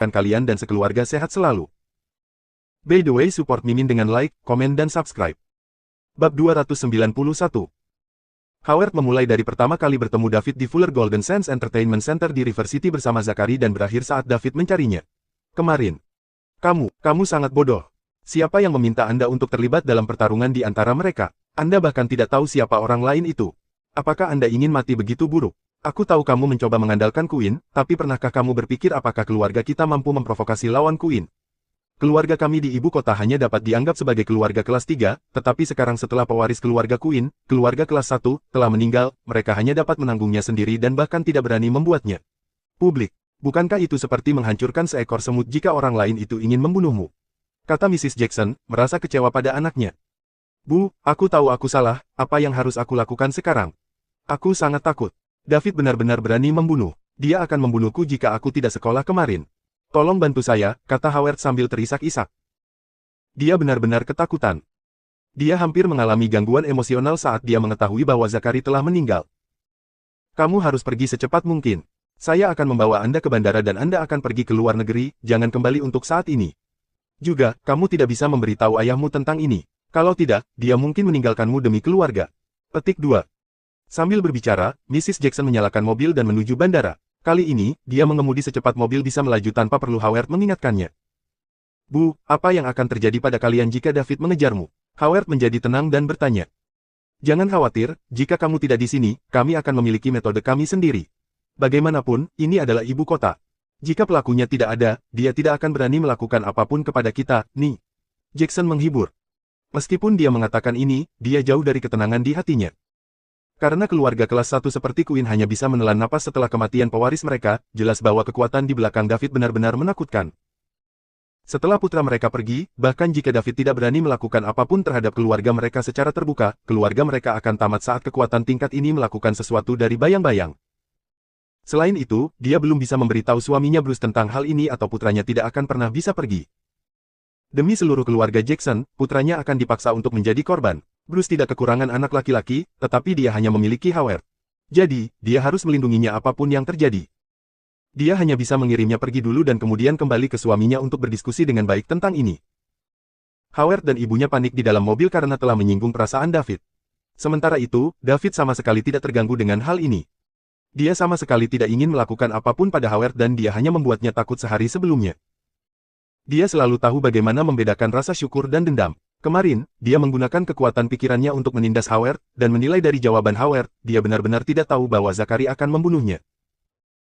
kalian dan sekeluarga sehat selalu. By the way, support Mimin dengan like, komen dan subscribe. Bab 291. Howard memulai dari pertama kali bertemu David di Fuller Golden Sands Entertainment Center di River City bersama Zachary dan berakhir saat David mencarinya. Kemarin. Kamu sangat bodoh. Siapa yang meminta Anda untuk terlibat dalam pertarungan di antara mereka? Anda bahkan tidak tahu siapa orang lain itu. Apakah Anda ingin mati begitu buruk? Aku tahu kamu mencoba mengandalkan Queen, tapi pernahkah kamu berpikir apakah keluarga kita mampu memprovokasi lawan Queen? Keluarga kami di ibu kota hanya dapat dianggap sebagai keluarga kelas 3, tetapi sekarang setelah pewaris keluarga Queen, keluarga kelas 1, telah meninggal, mereka hanya dapat menanggungnya sendiri dan bahkan tidak berani membuatnya publik. Bukankah itu seperti menghancurkan seekor semut jika orang lain itu ingin membunuhmu? Kata Mrs. Jackson, merasa kecewa pada anaknya. Bu, aku tahu aku salah, apa yang harus aku lakukan sekarang? Aku sangat takut. David benar-benar berani membunuh. Dia akan membunuhku jika aku tidak sekolah kemarin. Tolong bantu saya, kata Howard sambil terisak-isak. Dia benar-benar ketakutan. Dia hampir mengalami gangguan emosional saat dia mengetahui bahwa Zachary telah meninggal. Kamu harus pergi secepat mungkin. Saya akan membawa Anda ke bandara dan Anda akan pergi ke luar negeri, jangan kembali untuk saat ini. Juga, kamu tidak bisa memberitahu ayahmu tentang ini. Kalau tidak, dia mungkin meninggalkanmu demi keluarga. Petik 2. Sambil berbicara, Mrs. Jackson menyalakan mobil dan menuju bandara. Kali ini, dia mengemudi secepat mobil bisa melaju tanpa perlu Howard mengingatkannya. Bu, apa yang akan terjadi pada kalian jika David mengejarmu? Howard menjadi tenang dan bertanya. Jangan khawatir, jika kamu tidak di sini, kami akan memiliki metode kami sendiri. Bagaimanapun, ini adalah ibu kota. Jika pelakunya tidak ada, dia tidak akan berani melakukan apapun kepada kita, nih. Jackson menghibur. Meskipun dia mengatakan ini, dia jauh dari ketenangan di hatinya. Karena keluarga kelas 1 seperti Queen hanya bisa menelan napas setelah kematian pewaris mereka, jelas bahwa kekuatan di belakang David benar-benar menakutkan. Setelah putra mereka pergi, bahkan jika David tidak berani melakukan apapun terhadap keluarga mereka secara terbuka, keluarga mereka akan tamat saat kekuatan tingkat ini melakukan sesuatu dari bayang-bayang. Selain itu, dia belum bisa memberitahu suaminya Bruce tentang hal ini atau putranya tidak akan pernah bisa pergi. Demi seluruh keluarga Jackson, putranya akan dipaksa untuk menjadi korban. Bruce tidak kekurangan anak laki-laki, tetapi dia hanya memiliki Howard. Jadi, dia harus melindunginya apapun yang terjadi. Dia hanya bisa mengirimnya pergi dulu dan kemudian kembali ke suaminya untuk berdiskusi dengan baik tentang ini. Howard dan ibunya panik di dalam mobil karena telah menyinggung perasaan David. Sementara itu, David sama sekali tidak terganggu dengan hal ini. Dia sama sekali tidak ingin melakukan apapun pada Howard dan dia hanya membuatnya takut sehari sebelumnya. Dia selalu tahu bagaimana membedakan rasa syukur dan dendam. Kemarin, dia menggunakan kekuatan pikirannya untuk menindas Howard, dan menilai dari jawaban Howard, dia benar-benar tidak tahu bahwa Zachary akan membunuhnya.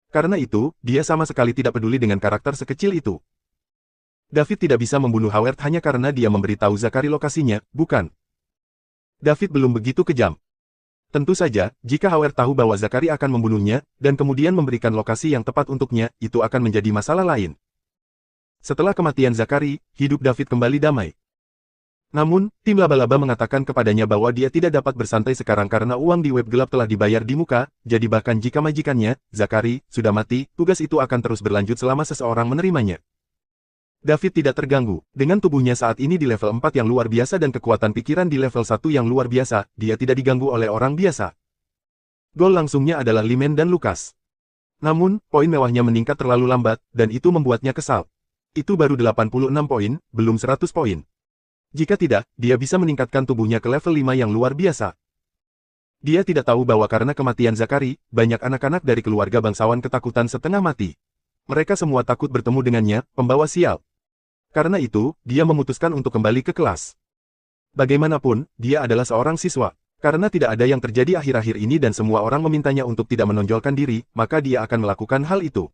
Karena itu, dia sama sekali tidak peduli dengan karakter sekecil itu. David tidak bisa membunuh Howard hanya karena dia memberitahu Zachary lokasinya, bukan? David belum begitu kejam. Tentu saja, jika Howard tahu bahwa Zachary akan membunuhnya, dan kemudian memberikan lokasi yang tepat untuknya, itu akan menjadi masalah lain. Setelah kematian Zachary, hidup David kembali damai. Namun, tim laba-laba mengatakan kepadanya bahwa dia tidak dapat bersantai sekarang karena uang di web gelap telah dibayar di muka, jadi bahkan jika majikannya, Zachary, sudah mati, tugas itu akan terus berlanjut selama seseorang menerimanya. David tidak terganggu, dengan tubuhnya saat ini di level 4 yang luar biasa dan kekuatan pikiran di level 1 yang luar biasa, dia tidak diganggu oleh orang biasa. Gol langsungnya adalah Lyman dan Lucas. Namun, poin mewahnya meningkat terlalu lambat, dan itu membuatnya kesal. Itu baru 86 poin, belum 100 poin. Jika tidak, dia bisa meningkatkan tubuhnya ke level 5 yang luar biasa. Dia tidak tahu bahwa karena kematian Zachary, banyak anak-anak dari keluarga bangsawan ketakutan setengah mati. Mereka semua takut bertemu dengannya, pembawa sial. Karena itu, dia memutuskan untuk kembali ke kelas. Bagaimanapun, dia adalah seorang siswa. Karena tidak ada yang terjadi akhir-akhir ini dan semua orang memintanya untuk tidak menonjolkan diri, maka dia akan melakukan hal itu.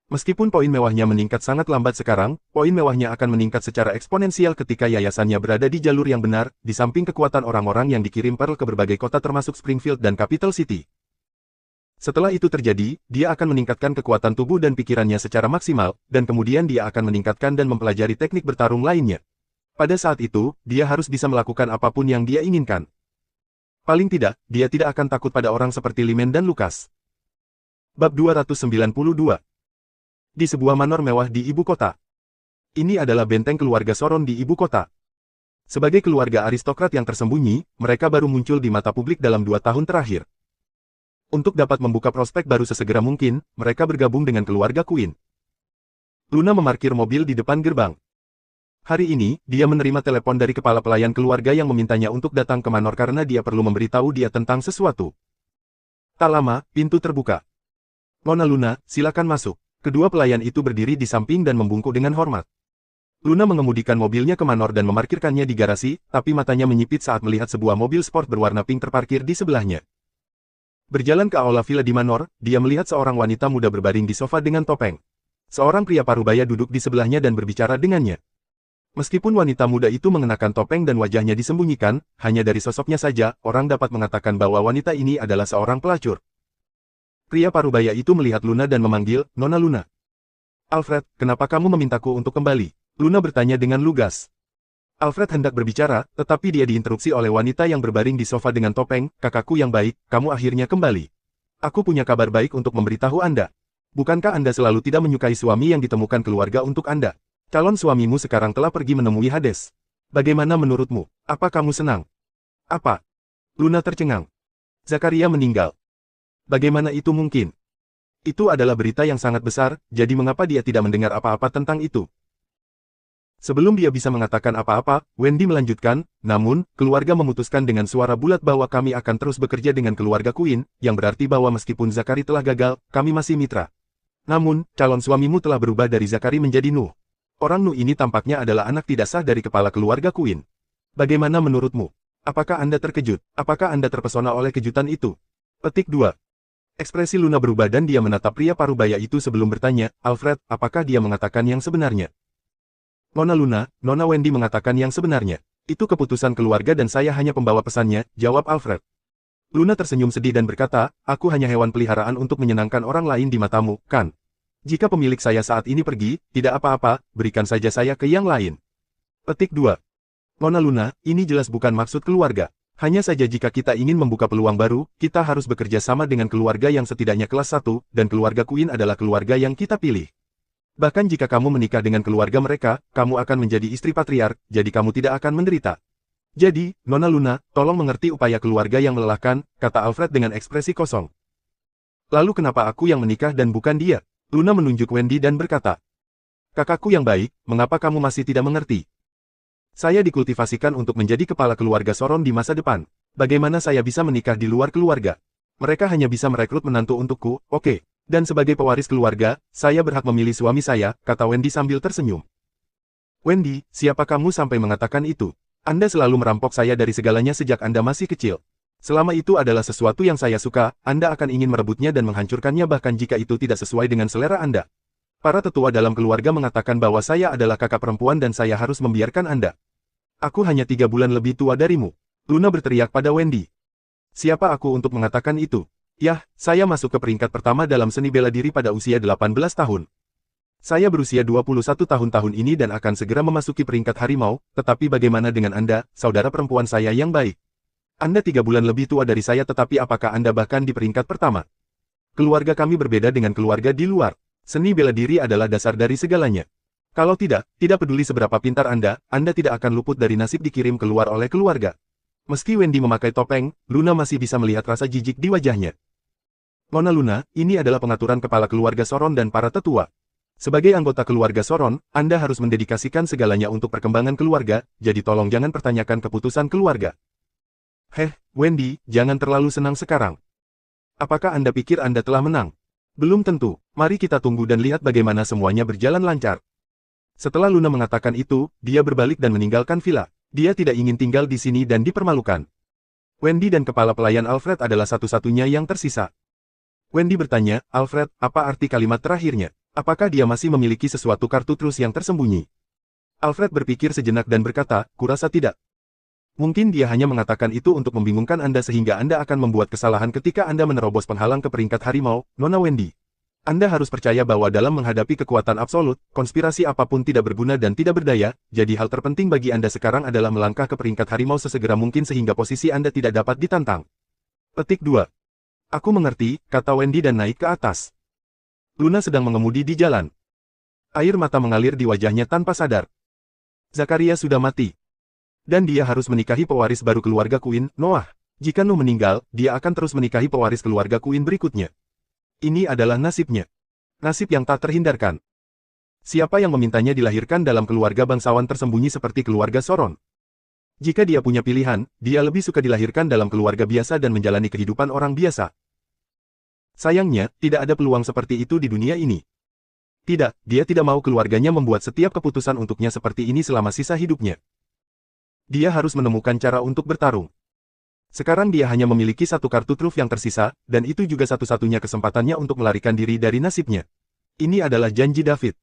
Meskipun poin mewahnya meningkat sangat lambat sekarang, poin mewahnya akan meningkat secara eksponensial ketika yayasannya berada di jalur yang benar, di samping kekuatan orang-orang yang dikirim Pearl ke berbagai kota termasuk Springfield dan Capital City. Setelah itu terjadi, dia akan meningkatkan kekuatan tubuh dan pikirannya secara maksimal, dan kemudian dia akan meningkatkan dan mempelajari teknik bertarung lainnya. Pada saat itu, dia harus bisa melakukan apapun yang dia inginkan. Paling tidak, dia tidak akan takut pada orang seperti Lyman dan Lucas. Bab 292. Di sebuah manor mewah di ibu kota. Ini adalah benteng keluarga Soron di ibu kota. Sebagai keluarga aristokrat yang tersembunyi, mereka baru muncul di mata publik dalam 2 tahun terakhir. Untuk dapat membuka prospek baru sesegera mungkin, mereka bergabung dengan keluarga Queen. Luna memarkir mobil di depan gerbang. Hari ini, dia menerima telepon dari kepala pelayan keluarga yang memintanya untuk datang ke Manor karena dia perlu memberitahu dia tentang sesuatu. Tak lama, pintu terbuka. Nona Luna, silakan masuk. Kedua pelayan itu berdiri di samping dan membungkuk dengan hormat. Luna mengemudikan mobilnya ke Manor dan memarkirkannya di garasi, tapi matanya menyipit saat melihat sebuah mobil sport berwarna pink terparkir di sebelahnya. Berjalan ke aula villa di Manor, dia melihat seorang wanita muda berbaring di sofa dengan topeng. Seorang pria parubaya duduk di sebelahnya dan berbicara dengannya. Meskipun wanita muda itu mengenakan topeng dan wajahnya disembunyikan, hanya dari sosoknya saja, orang dapat mengatakan bahwa wanita ini adalah seorang pelacur. Pria parubaya itu melihat Luna dan memanggil, Nona Luna. Alfred, kenapa kamu memintaku untuk kembali? Luna bertanya dengan lugas. Alfred hendak berbicara, tetapi dia diinterupsi oleh wanita yang berbaring di sofa dengan topeng, kakakku yang baik, kamu akhirnya kembali. Aku punya kabar baik untuk memberitahu Anda. Bukankah Anda selalu tidak menyukai suami yang ditemukan keluarga untuk Anda? Calon suamimu sekarang telah pergi menemui Hades. Bagaimana menurutmu? Apa kamu senang? Apa? Luna tercengang. Zakaria meninggal. Bagaimana itu mungkin? Itu adalah berita yang sangat besar, jadi mengapa dia tidak mendengar apa-apa tentang itu? Sebelum dia bisa mengatakan apa-apa, Wendy melanjutkan, namun, keluarga memutuskan dengan suara bulat bahwa kami akan terus bekerja dengan keluarga Queen, yang berarti bahwa meskipun Zakari telah gagal, kami masih mitra. Namun, calon suamimu telah berubah dari Zakari menjadi Nuh. Orang Nuh ini tampaknya adalah anak tidak sah dari kepala keluarga Queen. Bagaimana menurutmu? Apakah Anda terkejut? Apakah Anda terpesona oleh kejutan itu? Petik 2. Ekspresi Luna berubah dan dia menatap pria parubaya itu sebelum bertanya, Alfred, apakah dia mengatakan yang sebenarnya? Nona Luna, Nona Wendy mengatakan yang sebenarnya. Itu keputusan keluarga dan saya hanya pembawa pesannya, jawab Alfred. Luna tersenyum sedih dan berkata, aku hanya hewan peliharaan untuk menyenangkan orang lain di matamu, kan? Jika pemilik saya saat ini pergi, tidak apa-apa, berikan saja saya ke yang lain. Petik 2. Nona Luna, ini jelas bukan maksud keluarga. Hanya saja jika kita ingin membuka peluang baru, kita harus bekerja sama dengan keluarga yang setidaknya kelas 1, dan keluarga Queen adalah keluarga yang kita pilih. Bahkan jika kamu menikah dengan keluarga mereka, kamu akan menjadi istri patriark, jadi kamu tidak akan menderita. Jadi, Nona Luna, tolong mengerti upaya keluarga yang melelahkan, kata Alfred dengan ekspresi kosong. Lalu kenapa aku yang menikah dan bukan dia? Luna menunjuk Wendy dan berkata, kakakku yang baik, mengapa kamu masih tidak mengerti? Saya dikultivasikan untuk menjadi kepala keluarga Soron di masa depan. Bagaimana saya bisa menikah di luar keluarga? Mereka hanya bisa merekrut menantu untukku, oke. Dan sebagai pewaris keluarga, saya berhak memilih suami saya, kata Wendy sambil tersenyum. Wendy, siapa kamu sampai mengatakan itu? Anda selalu merampok saya dari segalanya sejak Anda masih kecil. Selama itu adalah sesuatu yang saya suka, Anda akan ingin merebutnya dan menghancurkannya bahkan jika itu tidak sesuai dengan selera Anda. Para tetua dalam keluarga mengatakan bahwa saya adalah kakak perempuan dan saya harus membiarkan Anda. Aku hanya 3 bulan lebih tua darimu. Luna berteriak pada Wendy. Siapa aku untuk mengatakan itu? Yah, saya masuk ke peringkat pertama dalam seni bela diri pada usia 18 tahun. Saya berusia 21 tahun ini dan akan segera memasuki peringkat harimau, tetapi bagaimana dengan Anda, saudara perempuan saya yang baik? Anda 3 bulan lebih tua dari saya tetapi apakah Anda bahkan di peringkat pertama? Keluarga kami berbeda dengan keluarga di luar. Seni bela diri adalah dasar dari segalanya. Kalau tidak peduli seberapa pintar Anda tidak akan luput dari nasib dikirim keluar oleh keluarga. Meski Wendy memakai topeng, Luna masih bisa melihat rasa jijik di wajahnya. Nona Luna, ini adalah pengaturan kepala keluarga Soron dan para tetua. Sebagai anggota keluarga Soron, Anda harus mendedikasikan segalanya untuk perkembangan keluarga, jadi tolong jangan pertanyakan keputusan keluarga. Wendy, jangan terlalu senang sekarang. Apakah Anda pikir Anda telah menang? Belum tentu, mari kita tunggu dan lihat bagaimana semuanya berjalan lancar. Setelah Luna mengatakan itu, dia berbalik dan meninggalkan villa. Dia tidak ingin tinggal di sini dan dipermalukan. Wendy dan kepala pelayan Alfred adalah satu-satunya yang tersisa. Wendy bertanya, Alfred, apa arti kalimat terakhirnya? Apakah dia masih memiliki sesuatu kartu trus yang tersembunyi? Alfred berpikir sejenak dan berkata, kurasa tidak. Mungkin dia hanya mengatakan itu untuk membingungkan Anda sehingga Anda akan membuat kesalahan ketika Anda menerobos penghalang ke peringkat harimau, Nona Wendy. Anda harus percaya bahwa dalam menghadapi kekuatan absolut, konspirasi apapun tidak berguna dan tidak berdaya, jadi hal terpenting bagi Anda sekarang adalah melangkah ke peringkat harimau sesegera mungkin sehingga posisi Anda tidak dapat ditantang. Petik 2. Aku mengerti, kata Wendy dan naik ke atas. Luna sedang mengemudi di jalan. Air mata mengalir di wajahnya tanpa sadar. Zakaria sudah mati. Dan dia harus menikahi pewaris baru keluarga Queen, Noah. Jika Nuh meninggal, dia akan terus menikahi pewaris keluarga Queen berikutnya. Ini adalah nasibnya. Nasib yang tak terhindarkan. Siapa yang memintanya dilahirkan dalam keluarga bangsawan tersembunyi seperti keluarga Soron? Jika dia punya pilihan, dia lebih suka dilahirkan dalam keluarga biasa dan menjalani kehidupan orang biasa. Sayangnya, tidak ada peluang seperti itu di dunia ini. Tidak, dia tidak mau keluarganya membuat setiap keputusan untuknya seperti ini selama sisa hidupnya. Dia harus menemukan cara untuk bertarung. Sekarang dia hanya memiliki satu kartu truf yang tersisa, dan itu juga satu-satunya kesempatannya untuk melarikan diri dari nasibnya. Ini adalah janji David.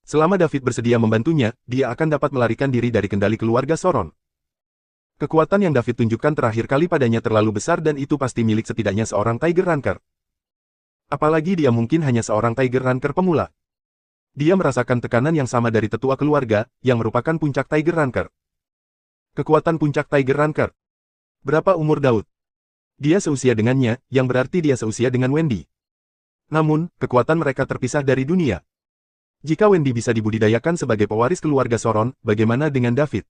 Selama David bersedia membantunya, dia akan dapat melarikan diri dari kendali keluarga Soron. Kekuatan yang David tunjukkan terakhir kali padanya terlalu besar dan itu pasti milik setidaknya seorang Tiger Ranker. Apalagi dia mungkin hanya seorang Tiger Ranker pemula. Dia merasakan tekanan yang sama dari tetua keluarga, yang merupakan puncak Tiger Ranker. Kekuatan puncak Tiger Ranker. Berapa umur Daud? Dia seusia dengannya, yang berarti dia seusia dengan Wendy. Namun, kekuatan mereka terpisah dari dunia. Jika Wendy bisa dibudidayakan sebagai pewaris keluarga Soron, bagaimana dengan David?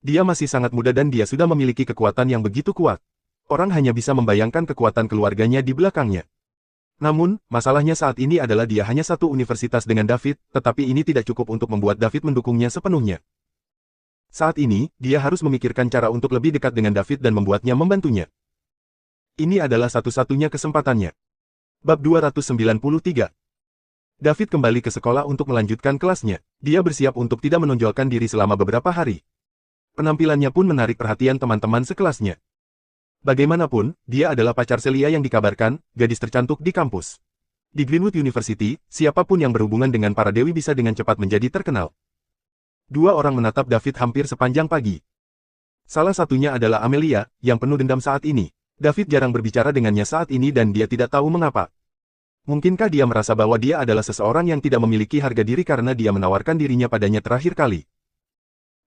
Dia masih sangat muda dan dia sudah memiliki kekuatan yang begitu kuat. Orang hanya bisa membayangkan kekuatan keluarganya di belakangnya. Namun, masalahnya saat ini adalah dia hanya satu universitas dengan David, tetapi ini tidak cukup untuk membuat David mendukungnya sepenuhnya. Saat ini, dia harus memikirkan cara untuk lebih dekat dengan David dan membuatnya membantunya. Ini adalah satu-satunya kesempatannya. Bab 293. David kembali ke sekolah untuk melanjutkan kelasnya. Dia bersiap untuk tidak menonjolkan diri selama beberapa hari. Penampilannya pun menarik perhatian teman-teman sekelasnya. Bagaimanapun, dia adalah pacar Celia yang dikabarkan, gadis tercantik di kampus. Di Greenwood University, siapapun yang berhubungan dengan para dewi bisa dengan cepat menjadi terkenal. Dua orang menatap David hampir sepanjang pagi. Salah satunya adalah Amelia, yang penuh dendam saat ini. David jarang berbicara dengannya saat ini dan dia tidak tahu mengapa. Mungkinkah dia merasa bahwa dia adalah seseorang yang tidak memiliki harga diri karena dia menawarkan dirinya padanya terakhir kali?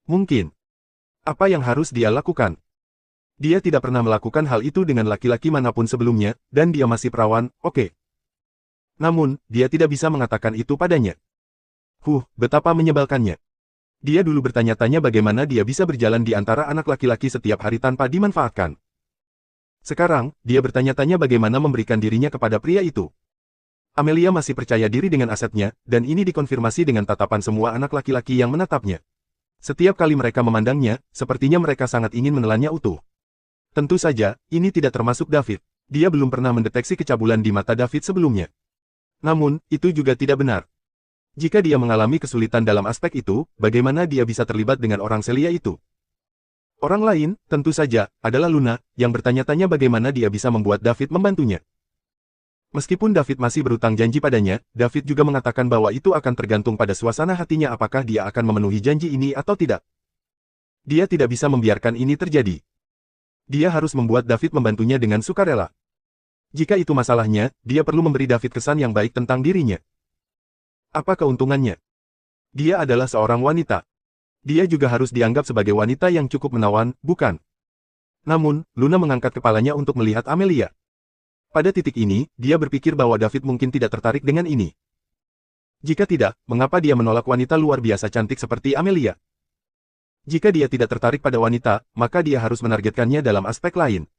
Mungkin. Apa yang harus dia lakukan? Dia tidak pernah melakukan hal itu dengan laki-laki manapun sebelumnya, dan dia masih perawan, oke. Namun, dia tidak bisa mengatakan itu padanya. Betapa menyebalkannya. Dia dulu bertanya-tanya bagaimana dia bisa berjalan di antara anak laki-laki setiap hari tanpa dimanfaatkan. Sekarang, dia bertanya-tanya bagaimana memberikan dirinya kepada pria itu. Amelia masih percaya diri dengan asetnya, dan ini dikonfirmasi dengan tatapan semua anak laki-laki yang menatapnya. Setiap kali mereka memandangnya, sepertinya mereka sangat ingin menelannya utuh. Tentu saja, ini tidak termasuk David. Dia belum pernah mendeteksi kecabulan di mata David sebelumnya. Namun, itu juga tidak benar. Jika dia mengalami kesulitan dalam aspek itu, bagaimana dia bisa terlibat dengan orang Celia itu? Orang lain, tentu saja, adalah Luna, yang bertanya-tanya bagaimana dia bisa membuat David membantunya. Meskipun David masih berutang janji padanya, David juga mengatakan bahwa itu akan tergantung pada suasana hatinya apakah dia akan memenuhi janji ini atau tidak. Dia tidak bisa membiarkan ini terjadi. Dia harus membuat David membantunya dengan sukarela. Jika itu masalahnya, dia perlu memberi David kesan yang baik tentang dirinya. Apa keuntungannya? Dia adalah seorang wanita. Dia juga harus dianggap sebagai wanita yang cukup menawan, bukan? Namun, Luna mengangkat kepalanya untuk melihat Amelia. Pada titik ini, dia berpikir bahwa David mungkin tidak tertarik dengan ini. Jika tidak, mengapa dia menolak wanita luar biasa cantik seperti Amelia? Jika dia tidak tertarik pada wanita, maka dia harus menargetkannya dalam aspek lain.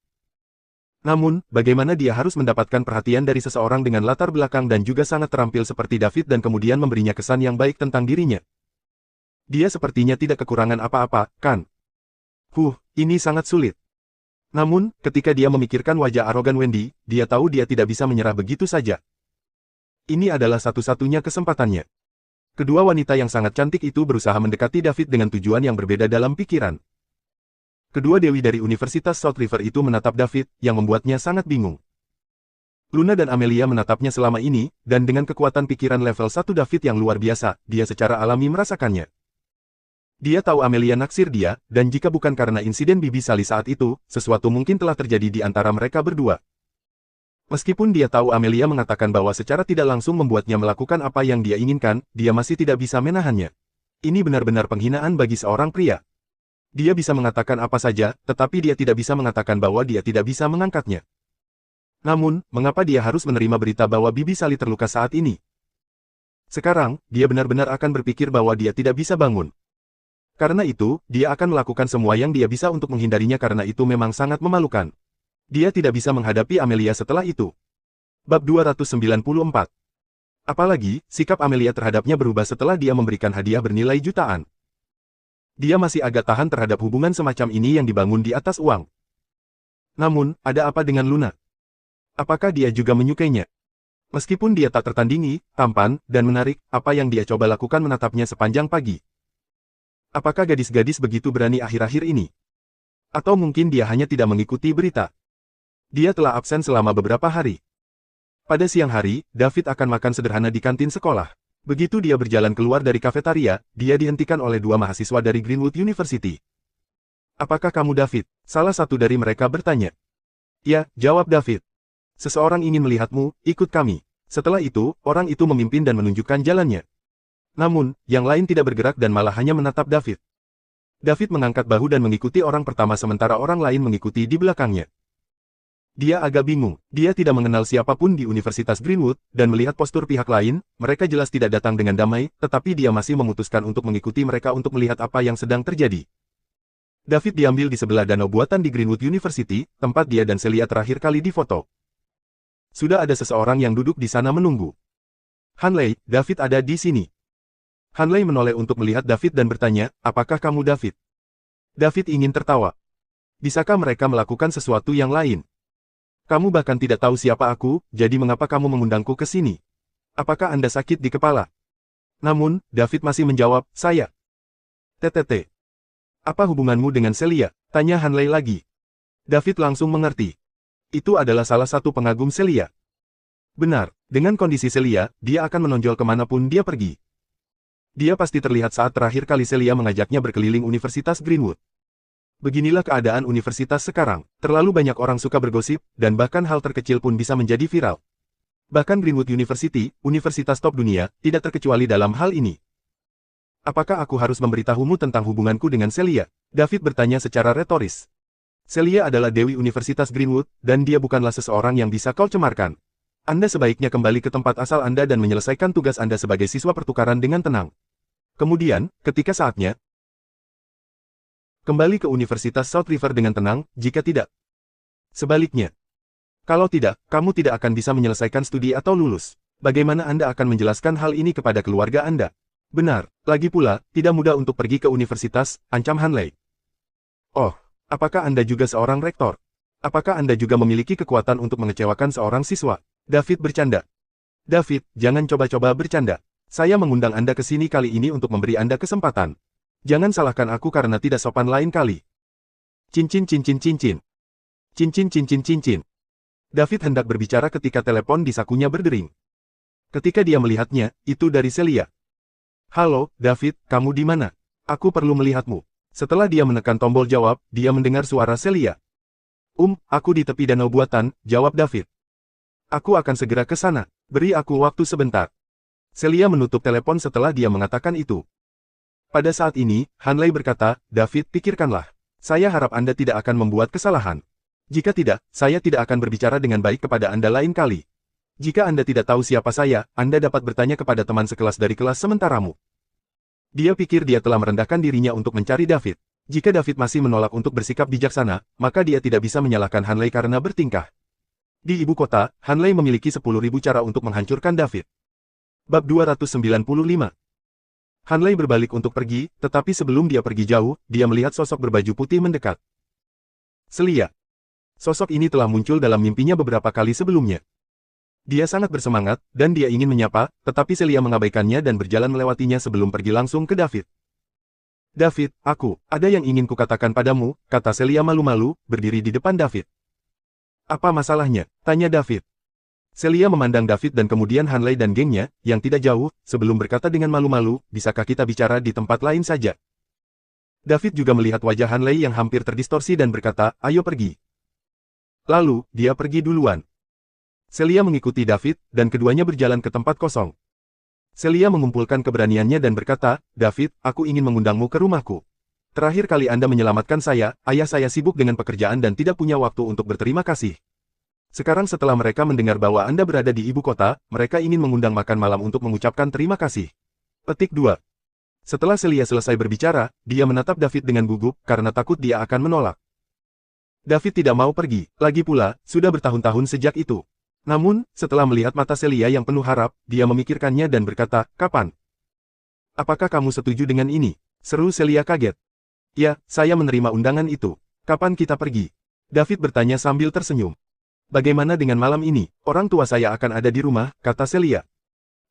Namun, bagaimana dia harus mendapatkan perhatian dari seseorang dengan latar belakang dan juga sangat terampil seperti David dan kemudian memberinya kesan yang baik tentang dirinya? Dia sepertinya tidak kekurangan apa-apa, kan? Ini sangat sulit. Namun, ketika dia memikirkan wajah arogan Wendy, dia tahu dia tidak bisa menyerah begitu saja. Ini adalah satu-satunya kesempatannya. Kedua wanita yang sangat cantik itu berusaha mendekati David dengan tujuan yang berbeda dalam pikiran. Kedua dewi dari Universitas South River itu menatap David, yang membuatnya sangat bingung. Luna dan Amelia menatapnya selama ini, dan dengan kekuatan pikiran level 1 David yang luar biasa, dia secara alami merasakannya. Dia tahu Amelia naksir dia, dan jika bukan karena insiden Bibi Sally saat itu, sesuatu mungkin telah terjadi di antara mereka berdua. Meskipun dia tahu Amelia mengatakan bahwa secara tidak langsung membuatnya melakukan apa yang dia inginkan, dia masih tidak bisa menahannya. Ini benar-benar penghinaan bagi seorang pria. Dia bisa mengatakan apa saja, tetapi dia tidak bisa mengatakan bahwa dia tidak bisa mengangkatnya. Namun, mengapa dia harus menerima berita bahwa Bibi Sally terluka saat ini? Sekarang, dia benar-benar akan berpikir bahwa dia tidak bisa bangun. Karena itu, dia akan melakukan semua yang dia bisa untuk menghindarinya karena itu memang sangat memalukan. Dia tidak bisa menghadapi Amelia setelah itu. Bab 294. Apalagi, sikap Amelia terhadapnya berubah setelah dia memberikan hadiah bernilai jutaan. Dia masih agak tahan terhadap hubungan semacam ini yang dibangun di atas uang. Namun, ada apa dengan Luna? Apakah dia juga menyukainya? Meskipun dia tak tertandingi, tampan, dan menarik, apa yang dia coba lakukan menatapnya sepanjang pagi. Apakah gadis-gadis begitu berani akhir-akhir ini? Atau mungkin dia hanya tidak mengikuti berita? Dia telah absen selama beberapa hari. Pada siang hari, David akan makan sederhana di kantin sekolah. Begitu dia berjalan keluar dari kafetaria, dia dihentikan oleh dua mahasiswa dari Greenwood University. Apakah kamu David? Salah satu dari mereka bertanya. Ya, jawab David. Seseorang ingin melihatmu, ikut kami. Setelah itu, orang itu memimpin dan menunjukkan jalannya. Namun, yang lain tidak bergerak dan malah hanya menatap David. David mengangkat bahu dan mengikuti orang pertama sementara orang lain mengikuti di belakangnya. Dia agak bingung, dia tidak mengenal siapapun di Universitas Greenwood, dan melihat postur pihak lain, mereka jelas tidak datang dengan damai, tetapi dia masih memutuskan untuk mengikuti mereka untuk melihat apa yang sedang terjadi. David diambil di sebelah danau buatan di Greenwood University, tempat dia dan Celia terakhir kali difoto. Sudah ada seseorang yang duduk di sana menunggu. Hanley, David ada di sini. Hanley menoleh untuk melihat David dan bertanya, apakah kamu David? David ingin tertawa. Bisakah mereka melakukan sesuatu yang lain? Kamu bahkan tidak tahu siapa aku, jadi mengapa kamu mengundangku ke sini? Apakah Anda sakit di kepala? Namun, David masih menjawab, saya. TTT. Apa hubunganmu dengan Celia? Tanya Hanley lagi. David langsung mengerti. Itu adalah salah satu pengagum Celia. Benar, dengan kondisi Celia, dia akan menonjol kemanapun dia pergi. Dia pasti terlihat saat terakhir kali Celia mengajaknya berkeliling Universitas Greenwood. Beginilah keadaan universitas sekarang, terlalu banyak orang suka bergosip, dan bahkan hal terkecil pun bisa menjadi viral. Bahkan Greenwood University, universitas top dunia, tidak terkecuali dalam hal ini. Apakah aku harus memberitahumu tentang hubunganku dengan Celia? David bertanya secara retoris. Celia adalah Dewi Universitas Greenwood, dan dia bukanlah seseorang yang bisa kau cemarkan. Anda sebaiknya kembali ke tempat asal Anda dan menyelesaikan tugas Anda sebagai siswa pertukaran dengan tenang. Kemudian, ketika saatnya, kembali ke Universitas South River dengan tenang, jika tidak. Sebaliknya. Kalau tidak, kamu tidak akan bisa menyelesaikan studi atau lulus. Bagaimana Anda akan menjelaskan hal ini kepada keluarga Anda? Benar, lagi pula, tidak mudah untuk pergi ke universitas, ancam Hanley. Oh, apakah Anda juga seorang rektor? Apakah Anda juga memiliki kekuatan untuk mengecewakan seorang siswa? David bercanda. David, jangan coba-coba bercanda. Saya mengundang Anda ke sini kali ini untuk memberi Anda kesempatan. Jangan salahkan aku karena tidak sopan lain kali. Cincin cincin cincin. Cincin cincin cincin. David hendak berbicara ketika telepon di sakunya berdering. Ketika dia melihatnya, itu dari Celia. Halo, David, kamu di mana? Aku perlu melihatmu. Setelah dia menekan tombol jawab, dia mendengar suara Celia. Aku di tepi danau buatan, jawab David. Aku akan segera ke sana. Beri aku waktu sebentar. Celia menutup telepon setelah dia mengatakan itu. Pada saat ini, Hanley berkata, David, pikirkanlah. Saya harap Anda tidak akan membuat kesalahan. Jika tidak, saya tidak akan berbicara dengan baik kepada Anda lain kali. Jika Anda tidak tahu siapa saya, Anda dapat bertanya kepada teman sekelas dari kelas sementaramu. Dia pikir dia telah merendahkan dirinya untuk mencari David. Jika David masih menolak untuk bersikap bijaksana, maka dia tidak bisa menyalahkan Hanley karena bertingkah. Di ibu kota, Hanley memiliki 10.000 cara untuk menghancurkan David. Bab 295. Hanley berbalik untuk pergi, tetapi sebelum dia pergi jauh, dia melihat sosok berbaju putih mendekat. Celia. Sosok ini telah muncul dalam mimpinya beberapa kali sebelumnya. Dia sangat bersemangat, dan dia ingin menyapa, tetapi Celia mengabaikannya dan berjalan melewatinya sebelum pergi langsung ke David. David, ada yang ingin kukatakan padamu, kata Celia malu-malu, berdiri di depan David. Apa masalahnya? Tanya David. Celia memandang David dan kemudian Hanley dan gengnya, yang tidak jauh, sebelum berkata dengan malu-malu, bisakah kita bicara di tempat lain saja? David juga melihat wajah Hanley yang hampir terdistorsi dan berkata, ayo pergi. Lalu, dia pergi duluan. Celia mengikuti David, dan keduanya berjalan ke tempat kosong. Celia mengumpulkan keberaniannya dan berkata, David, aku ingin mengundangmu ke rumahku. Terakhir kali Anda menyelamatkan saya, ayah saya sibuk dengan pekerjaan dan tidak punya waktu untuk berterima kasih. Sekarang setelah mereka mendengar bahwa Anda berada di ibu kota, mereka ingin mengundang makan malam untuk mengucapkan terima kasih. Petik 2. Setelah Celia selesai berbicara, dia menatap David dengan gugup, karena takut dia akan menolak. David tidak mau pergi, lagi pula, sudah bertahun-tahun sejak itu. Namun, setelah melihat mata Celia yang penuh harap, dia memikirkannya dan berkata, "Kapan? Apakah kamu setuju dengan ini?" Seru Celia kaget. "Ya, saya menerima undangan itu. Kapan kita pergi?" David bertanya sambil tersenyum. "Bagaimana dengan malam ini? Orang tua saya akan ada di rumah," kata Celia.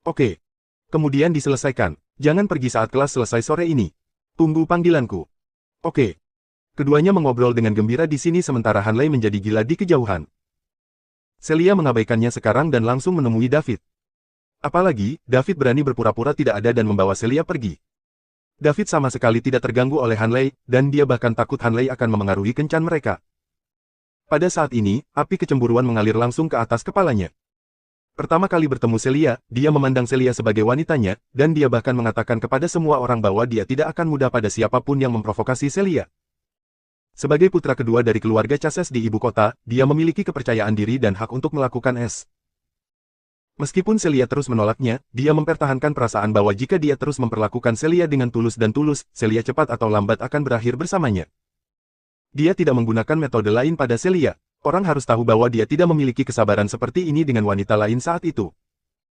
"Oke. Kemudian diselesaikan. Jangan pergi saat kelas selesai sore ini. Tunggu panggilanku." "Oke." Keduanya mengobrol dengan gembira di sini sementara Hanley menjadi gila di kejauhan. Celia mengabaikannya sekarang dan langsung menemui David. Apalagi, David berani berpura-pura tidak ada dan membawa Celia pergi. David sama sekali tidak terganggu oleh Hanley, dan dia bahkan takut Hanley akan memengaruhi kencan mereka. Pada saat ini, api kecemburuan mengalir langsung ke atas kepalanya. Pertama kali bertemu Celia, dia memandang Celia sebagai wanitanya, dan dia bahkan mengatakan kepada semua orang bahwa dia tidak akan mudah pada siapapun yang memprovokasi Celia. Sebagai putra kedua dari keluarga Chases di ibu kota, dia memiliki kepercayaan diri dan hak untuk melakukan es. Meskipun Celia terus menolaknya, dia mempertahankan perasaan bahwa jika dia terus memperlakukan Celia dengan tulus dan tulus, Celia cepat atau lambat akan berakhir bersamanya. Dia tidak menggunakan metode lain pada Celia. Orang harus tahu bahwa dia tidak memiliki kesabaran seperti ini dengan wanita lain saat itu.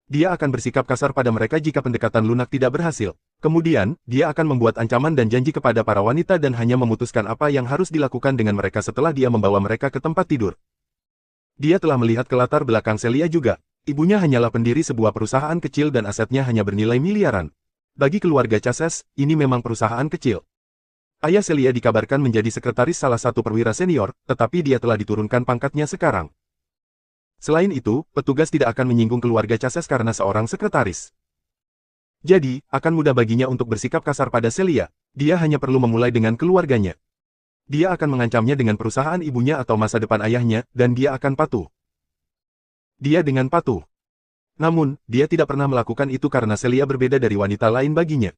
Dia akan bersikap kasar pada mereka jika pendekatan lunak tidak berhasil. Kemudian, dia akan membuat ancaman dan janji kepada para wanita dan hanya memutuskan apa yang harus dilakukan dengan mereka setelah dia membawa mereka ke tempat tidur. Dia telah melihat ke latar belakang Celia juga. Ibunya hanyalah pendiri sebuah perusahaan kecil dan asetnya hanya bernilai miliaran. Bagi keluarga Chases, ini memang perusahaan kecil. Ayah Celia dikabarkan menjadi sekretaris salah satu perwira senior, tetapi dia telah diturunkan pangkatnya sekarang. Selain itu, petugas tidak akan menyinggung keluarga Chases karena seorang sekretaris. Jadi, akan mudah baginya untuk bersikap kasar pada Celia. Dia hanya perlu memulai dengan keluarganya. Dia akan mengancamnya dengan perusahaan ibunya atau masa depan ayahnya, dan dia akan patuh. Dia dengan patuh. Namun, dia tidak pernah melakukan itu karena Celia berbeda dari wanita lain baginya.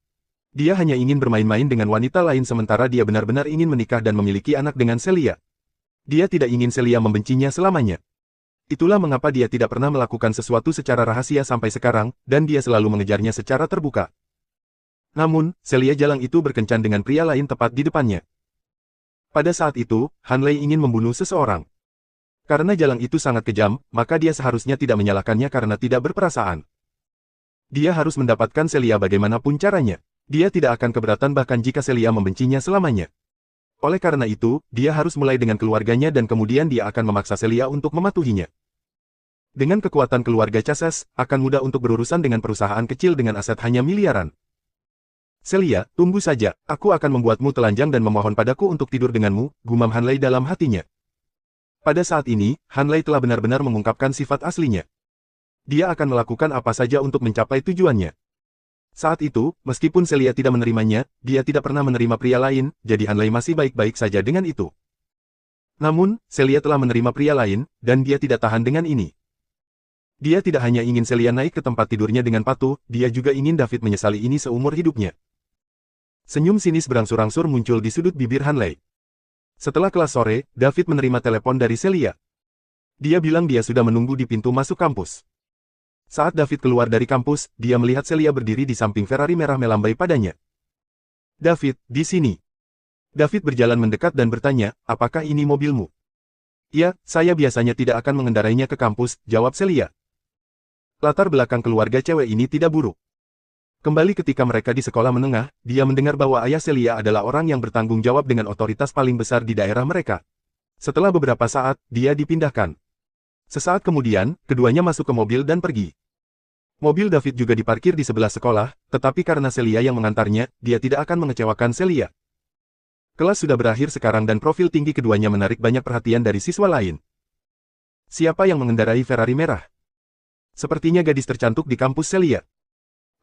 Dia hanya ingin bermain-main dengan wanita lain sementara dia benar-benar ingin menikah dan memiliki anak dengan Celia. Dia tidak ingin Celia membencinya selamanya. Itulah mengapa dia tidak pernah melakukan sesuatu secara rahasia sampai sekarang, dan dia selalu mengejarnya secara terbuka. Namun, Celia jalang itu berkencan dengan pria lain tepat di depannya. Pada saat itu, Hanley ingin membunuh seseorang. Karena jalang itu sangat kejam, maka dia seharusnya tidak menyalahkannya karena tidak berperasaan. Dia harus mendapatkan Celia bagaimanapun caranya. Dia tidak akan keberatan bahkan jika Celia membencinya selamanya. Oleh karena itu, dia harus mulai dengan keluarganya dan kemudian dia akan memaksa Celia untuk mematuhinya. Dengan kekuatan keluarga Chases, akan mudah untuk berurusan dengan perusahaan kecil dengan aset hanya miliaran. "Celia, tunggu saja, aku akan membuatmu telanjang dan memohon padaku untuk tidur denganmu," gumam Hanley dalam hatinya. Pada saat ini, Hanley telah benar-benar mengungkapkan sifat aslinya. Dia akan melakukan apa saja untuk mencapai tujuannya. Saat itu, meskipun Celia tidak menerimanya, dia tidak pernah menerima pria lain, jadi Hanley masih baik-baik saja dengan itu. Namun, Celia telah menerima pria lain, dan dia tidak tahan dengan ini. Dia tidak hanya ingin Celia naik ke tempat tidurnya dengan patuh, dia juga ingin David menyesali ini seumur hidupnya. Senyum sinis berangsur-angsur muncul di sudut bibir Hanley. Setelah kelas sore, David menerima telepon dari Celia. Dia bilang dia sudah menunggu di pintu masuk kampus. Saat David keluar dari kampus, dia melihat Celia berdiri di samping Ferrari merah melambai padanya. "David, di sini." David berjalan mendekat dan bertanya, "Apakah ini mobilmu?" "Ya, saya biasanya tidak akan mengendarainya ke kampus," jawab Celia. Latar belakang keluarga cewek ini tidak buruk. Kembali ketika mereka di sekolah menengah, dia mendengar bahwa ayah Celia adalah orang yang bertanggung jawab dengan otoritas paling besar di daerah mereka. Setelah beberapa saat, dia dipindahkan. Sesaat kemudian, keduanya masuk ke mobil dan pergi. Mobil David juga diparkir di sebelah sekolah, tetapi karena Celia yang mengantarnya, dia tidak akan mengecewakan Celia. Kelas sudah berakhir sekarang dan profil tinggi keduanya menarik banyak perhatian dari siswa lain. Siapa yang mengendarai Ferrari merah? Sepertinya gadis tercantik di kampus Celia.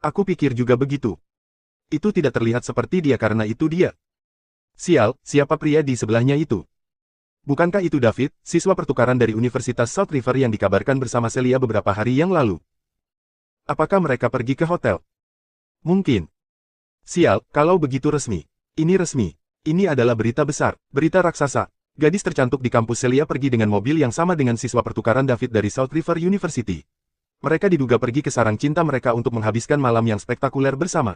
Aku pikir juga begitu. Itu tidak terlihat seperti dia karena itu dia. Sial, siapa pria di sebelahnya itu? Bukankah itu David, siswa pertukaran dari Universitas South River yang dikabarkan bersama Celia beberapa hari yang lalu? Apakah mereka pergi ke hotel? Mungkin. Sial, kalau begitu resmi. Ini resmi. Ini adalah berita besar, berita raksasa. Gadis tercantik di kampus Celia pergi dengan mobil yang sama dengan siswa pertukaran David dari South River University. Mereka diduga pergi ke sarang cinta mereka untuk menghabiskan malam yang spektakuler bersama.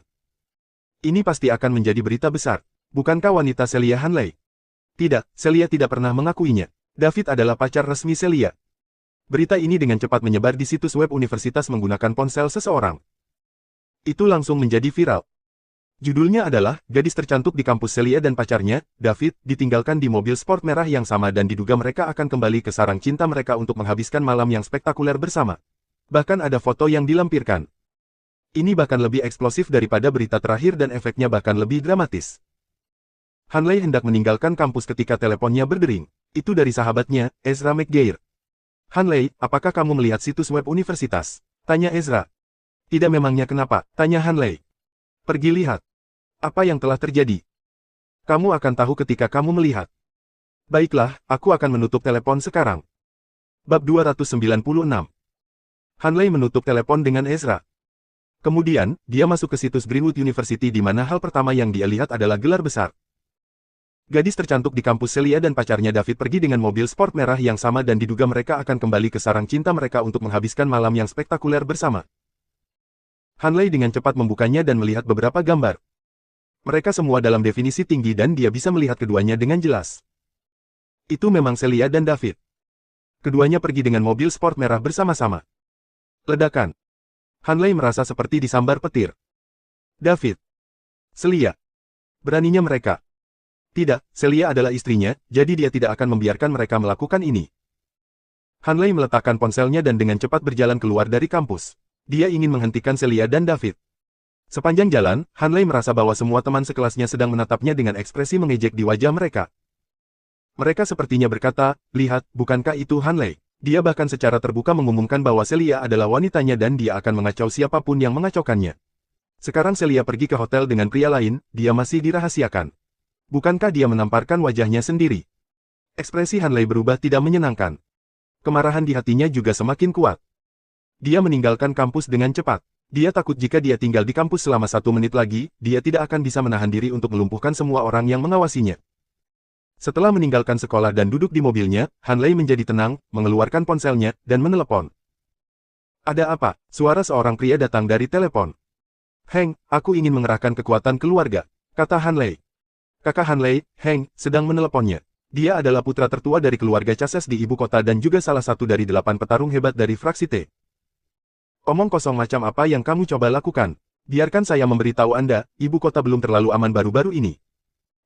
Ini pasti akan menjadi berita besar. Bukankah wanita Celia Hanley? Tidak, Celia tidak pernah mengakuinya. David adalah pacar resmi Celia. Berita ini dengan cepat menyebar di situs web universitas menggunakan ponsel seseorang. Itu langsung menjadi viral. Judulnya adalah, gadis tercantik di kampus Celia dan pacarnya, David, ditinggalkan di mobil sport merah yang sama dan diduga mereka akan kembali ke sarang cinta mereka untuk menghabiskan malam yang spektakuler bersama. Bahkan ada foto yang dilampirkan. Ini bahkan lebih eksplosif daripada berita terakhir dan efeknya bahkan lebih dramatis. Hanley hendak meninggalkan kampus ketika teleponnya berdering. Itu dari sahabatnya, Ezra McGuire. Hanley, apakah kamu melihat situs web universitas? Tanya Ezra. Tidak, memangnya kenapa? Tanya Hanley. Pergi lihat. Apa yang telah terjadi? Kamu akan tahu ketika kamu melihat. Baiklah, aku akan menutup telepon sekarang. Bab 296. Hanley menutup telepon dengan Ezra. Kemudian, dia masuk ke situs Greenwood University di mana hal pertama yang dia lihat adalah gelar besar. Gadis tercantik di kampus Celia dan pacarnya David pergi dengan mobil sport merah yang sama dan diduga mereka akan kembali ke sarang cinta mereka untuk menghabiskan malam yang spektakuler bersama. Hanley dengan cepat membukanya dan melihat beberapa gambar. Mereka semua dalam definisi tinggi dan dia bisa melihat keduanya dengan jelas. Itu memang Celia dan David. Keduanya pergi dengan mobil sport merah bersama-sama. Ledakan. Hanley merasa seperti disambar petir. David. Celia. Beraninya mereka. Tidak, Celia adalah istrinya, jadi dia tidak akan membiarkan mereka melakukan ini. Hanley meletakkan ponselnya dan dengan cepat berjalan keluar dari kampus. Dia ingin menghentikan Celia dan David. Sepanjang jalan, Hanley merasa bahwa semua teman sekelasnya sedang menatapnya dengan ekspresi mengejek di wajah mereka. Mereka sepertinya berkata, lihat, bukankah itu Hanley? Dia bahkan secara terbuka mengumumkan bahwa Celia adalah wanitanya dan dia akan mengacau siapapun yang mengacaukannya. Sekarang Celia pergi ke hotel dengan pria lain, dia masih dirahasiakan. Bukankah dia menamparkan wajahnya sendiri? Ekspresi Hanley berubah tidak menyenangkan. Kemarahan di hatinya juga semakin kuat. Dia meninggalkan kampus dengan cepat. Dia takut jika dia tinggal di kampus selama 1 menit lagi, dia tidak akan bisa menahan diri untuk melumpuhkan semua orang yang mengawasinya. Setelah meninggalkan sekolah dan duduk di mobilnya, Hanley menjadi tenang, mengeluarkan ponselnya, dan menelepon. Ada apa? Suara seorang pria datang dari telepon. Hank, aku ingin mengerahkan kekuatan keluarga, kata Hanley. Kakak Hanley, Hank, sedang meneleponnya. Dia adalah putra tertua dari keluarga Chases di ibu kota dan juga salah satu dari 8 petarung hebat dari fraksi T. Omong kosong macam apa yang kamu coba lakukan? Biarkan saya memberitahu Anda, ibu kota belum terlalu aman baru-baru ini.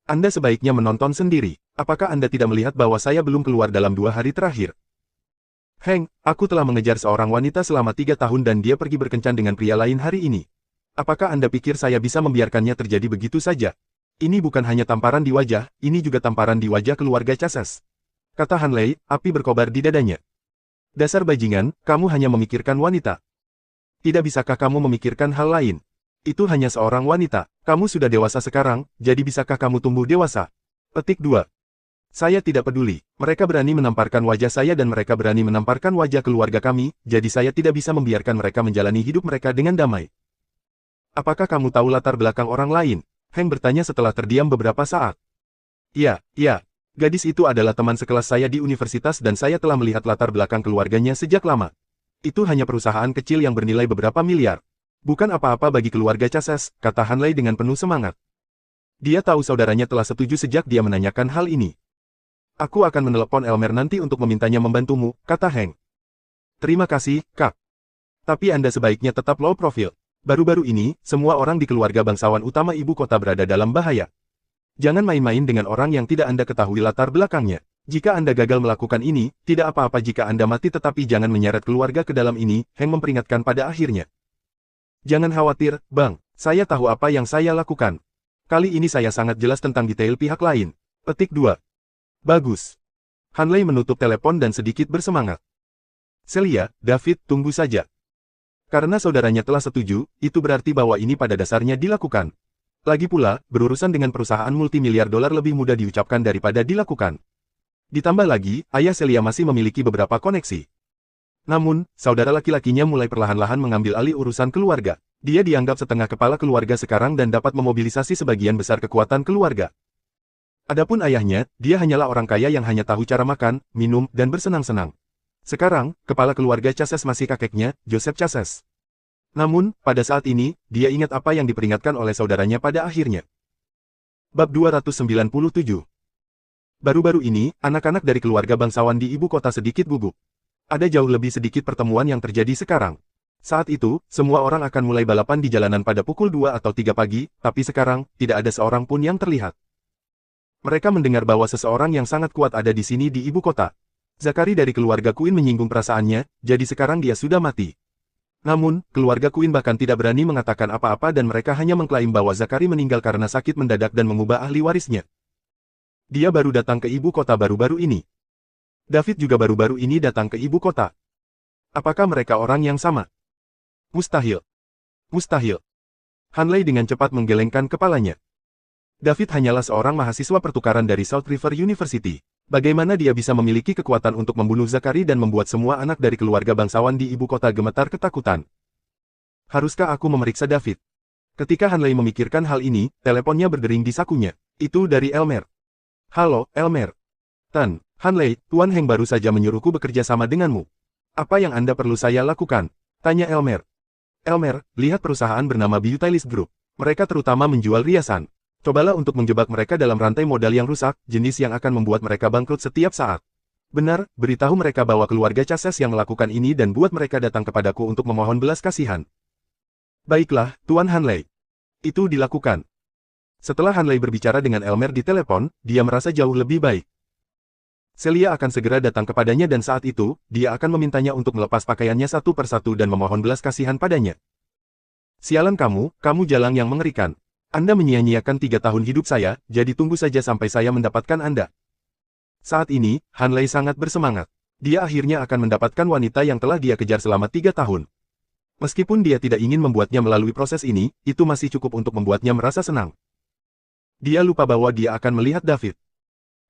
Anda sebaiknya menonton sendiri. Apakah Anda tidak melihat bahwa saya belum keluar dalam 2 hari terakhir? Hank, aku telah mengejar seorang wanita selama 3 tahun dan dia pergi berkencan dengan pria lain hari ini. Apakah Anda pikir saya bisa membiarkannya terjadi begitu saja? Ini bukan hanya tamparan di wajah, ini juga tamparan di wajah keluarga Chases. Kata Hanley, api berkobar di dadanya. Dasar bajingan, kamu hanya memikirkan wanita. Tidak bisakah kamu memikirkan hal lain? Itu hanya seorang wanita. Kamu sudah dewasa sekarang, jadi bisakah kamu tumbuh dewasa? Petik 2. Saya tidak peduli. Mereka berani menamparkan wajah saya dan mereka berani menamparkan wajah keluarga kami, jadi saya tidak bisa membiarkan mereka menjalani hidup mereka dengan damai. Apakah kamu tahu latar belakang orang lain? Hank bertanya setelah terdiam beberapa saat. Ya. Gadis itu adalah teman sekelas saya di universitas dan saya telah melihat latar belakang keluarganya sejak lama. Itu hanya perusahaan kecil yang bernilai beberapa miliar. Bukan apa-apa bagi keluarga Chases, kata Hanley dengan penuh semangat. Dia tahu saudaranya telah setuju sejak dia menanyakan hal ini. Aku akan menelepon Elmer nanti untuk memintanya membantumu, kata Hank. Terima kasih, Kak. Tapi Anda sebaiknya tetap low profile. Baru-baru ini, semua orang di keluarga bangsawan utama ibu kota berada dalam bahaya. Jangan main-main dengan orang yang tidak Anda ketahui latar belakangnya. Jika Anda gagal melakukan ini, tidak apa-apa jika Anda mati tetapi jangan menyeret keluarga ke dalam ini, Hank memperingatkan pada akhirnya. Jangan khawatir, Bang, saya tahu apa yang saya lakukan. Kali ini saya sangat jelas tentang detail pihak lain. Petik 2. Bagus. Hanley menutup telepon dan sedikit bersemangat. Celia, David, tunggu saja. Karena saudaranya telah setuju, itu berarti bahwa ini pada dasarnya dilakukan. Lagi pula, berurusan dengan perusahaan multimiliar dolar lebih mudah diucapkan daripada dilakukan. Ditambah lagi, ayah Celia masih memiliki beberapa koneksi. Namun, saudara laki-lakinya mulai perlahan-lahan mengambil alih urusan keluarga. Dia dianggap setengah kepala keluarga sekarang dan dapat memobilisasi sebagian besar kekuatan keluarga. Adapun ayahnya, dia hanyalah orang kaya yang hanya tahu cara makan, minum, dan bersenang-senang. Sekarang, kepala keluarga Chases masih kakeknya, Joseph Chases. Namun, pada saat ini, dia ingat apa yang diperingatkan oleh saudaranya pada akhirnya. Bab 297. Baru-baru ini, anak-anak dari keluarga bangsawan di ibu kota sedikit gugup. Ada jauh lebih sedikit pertemuan yang terjadi sekarang. Saat itu, semua orang akan mulai balapan di jalanan pada pukul 2 atau 3 pagi, tapi sekarang, tidak ada seorang pun yang terlihat. Mereka mendengar bahwa seseorang yang sangat kuat ada di sini di ibu kota. Zakari dari keluarga Queen menyinggung perasaannya, jadi sekarang dia sudah mati. Namun, keluarga Queen bahkan tidak berani mengatakan apa-apa dan mereka hanya mengklaim bahwa Zakari meninggal karena sakit mendadak dan mengubah ahli warisnya. Dia baru datang ke ibu kota baru-baru ini. David juga baru-baru ini datang ke ibu kota. Apakah mereka orang yang sama? Mustahil. Mustahil. Hanley dengan cepat menggelengkan kepalanya. David hanyalah seorang mahasiswa pertukaran dari South River University. Bagaimana dia bisa memiliki kekuatan untuk membunuh Zakari dan membuat semua anak dari keluarga bangsawan di ibu kota gemetar ketakutan? Haruskah aku memeriksa David? Ketika Hanley memikirkan hal ini, teleponnya berdering di sakunya. Itu dari Elmer. Halo, Elmer. Tan, Hanley, Tuan Heng baru saja menyuruhku bekerja sama denganmu. Apa yang Anda perlu saya lakukan? Tanya Elmer. Elmer, lihat perusahaan bernama Beautylist Group. Mereka terutama menjual riasan. Cobalah untuk menjebak mereka dalam rantai modal yang rusak, jenis yang akan membuat mereka bangkrut setiap saat. Benar, beritahu mereka bahwa keluarga Chases yang melakukan ini dan buat mereka datang kepadaku untuk memohon belas kasihan. Baiklah, Tuan Hanley. Itu dilakukan. Setelah Hanley berbicara dengan Elmer di telepon, dia merasa jauh lebih baik. Celia akan segera datang kepadanya dan saat itu, dia akan memintanya untuk melepas pakaiannya satu persatu dan memohon belas kasihan padanya. Sialan kamu jalang yang mengerikan. Anda menyia-nyiakan 3 tahun hidup saya, jadi tunggu saja sampai saya mendapatkan Anda. Saat ini, Hanley sangat bersemangat. Dia akhirnya akan mendapatkan wanita yang telah dia kejar selama 3 tahun. Meskipun dia tidak ingin membuatnya melalui proses ini, itu masih cukup untuk membuatnya merasa senang. Dia lupa bahwa dia akan melihat David.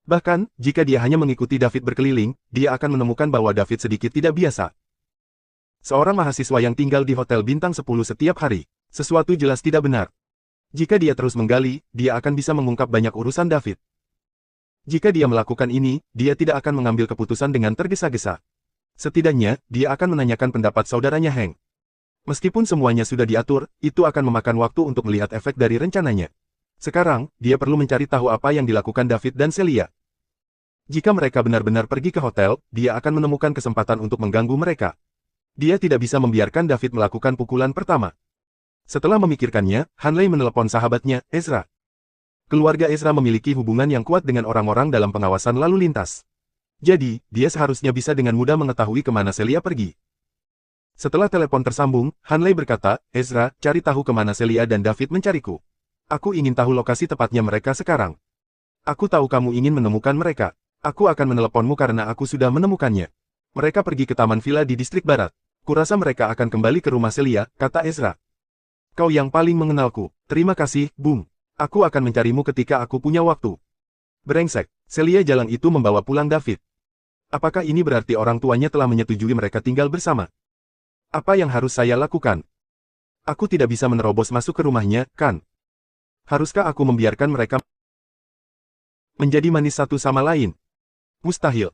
Bahkan, jika dia hanya mengikuti David berkeliling, dia akan menemukan bahwa David sedikit tidak biasa. Seorang mahasiswa yang tinggal di Hotel Bintang 10 setiap hari. Sesuatu jelas tidak benar. Jika dia terus menggali, dia akan bisa mengungkap banyak urusan David. Jika dia melakukan ini, dia tidak akan mengambil keputusan dengan tergesa-gesa. Setidaknya, dia akan menanyakan pendapat saudaranya Hank. Meskipun semuanya sudah diatur, itu akan memakan waktu untuk melihat efek dari rencananya. Sekarang, dia perlu mencari tahu apa yang dilakukan David dan Celia. Jika mereka benar-benar pergi ke hotel, dia akan menemukan kesempatan untuk mengganggu mereka. Dia tidak bisa membiarkan David melakukan pukulan pertama. Setelah memikirkannya, Hanley menelepon sahabatnya, Ezra. Keluarga Ezra memiliki hubungan yang kuat dengan orang-orang dalam pengawasan lalu lintas. Jadi, dia seharusnya bisa dengan mudah mengetahui kemana Celia pergi. Setelah telepon tersambung, Hanley berkata, Ezra, cari tahu kemana Celia dan David mencariku. Aku ingin tahu lokasi tepatnya mereka sekarang. Aku tahu kamu ingin menemukan mereka. Aku akan meneleponmu karena aku sudah menemukannya. Mereka pergi ke Taman Villa di distrik barat. Kurasa mereka akan kembali ke rumah Celia, kata Ezra. Kau yang paling mengenalku. Terima kasih, Bung. Aku akan mencarimu ketika aku punya waktu. Brengsek. Celia jalang itu membawa pulang David. Apakah ini berarti orang tuanya telah menyetujui mereka tinggal bersama? Apa yang harus saya lakukan? Aku tidak bisa menerobos masuk ke rumahnya, kan? Haruskah aku membiarkan mereka menjadi manis satu sama lain? Mustahil.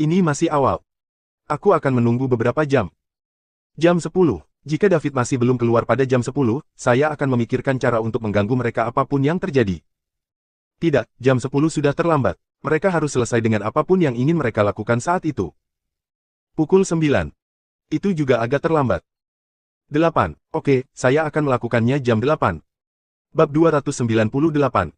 Ini masih awal. Aku akan menunggu beberapa jam. Jam 10. Jika David masih belum keluar pada jam 10, saya akan memikirkan cara untuk mengganggu mereka apapun yang terjadi. Tidak, jam 10 sudah terlambat. Mereka harus selesai dengan apapun yang ingin mereka lakukan saat itu. Pukul 9. Itu juga agak terlambat. 8. Oke, saya akan melakukannya jam 8. Bab 298.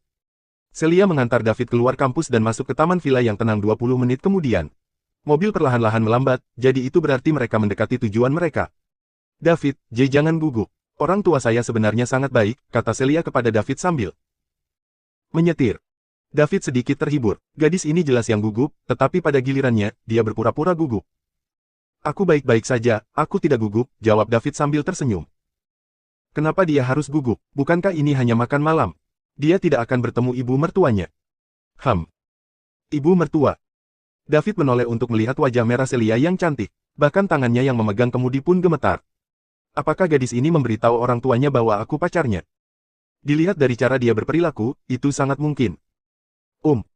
Celia mengantar David keluar kampus dan masuk ke Taman Villa yang tenang 20 menit kemudian. Mobil perlahan-lahan melambat, jadi itu berarti mereka mendekati tujuan mereka. David, jangan gugup. Orang tua saya sebenarnya sangat baik, kata Celia kepada David sambil menyetir. David sedikit terhibur. Gadis ini jelas yang gugup, tetapi pada gilirannya, dia berpura-pura gugup. Aku baik-baik saja, aku tidak gugup, jawab David sambil tersenyum. Kenapa dia harus gugup? Bukankah ini hanya makan malam? Dia tidak akan bertemu ibu mertuanya. Ibu mertua. David menoleh untuk melihat wajah merah Celia yang cantik. Bahkan tangannya yang memegang kemudi pun gemetar. Apakah gadis ini memberitahu orang tuanya bahwa aku pacarnya? Dilihat dari cara dia berperilaku, itu sangat mungkin.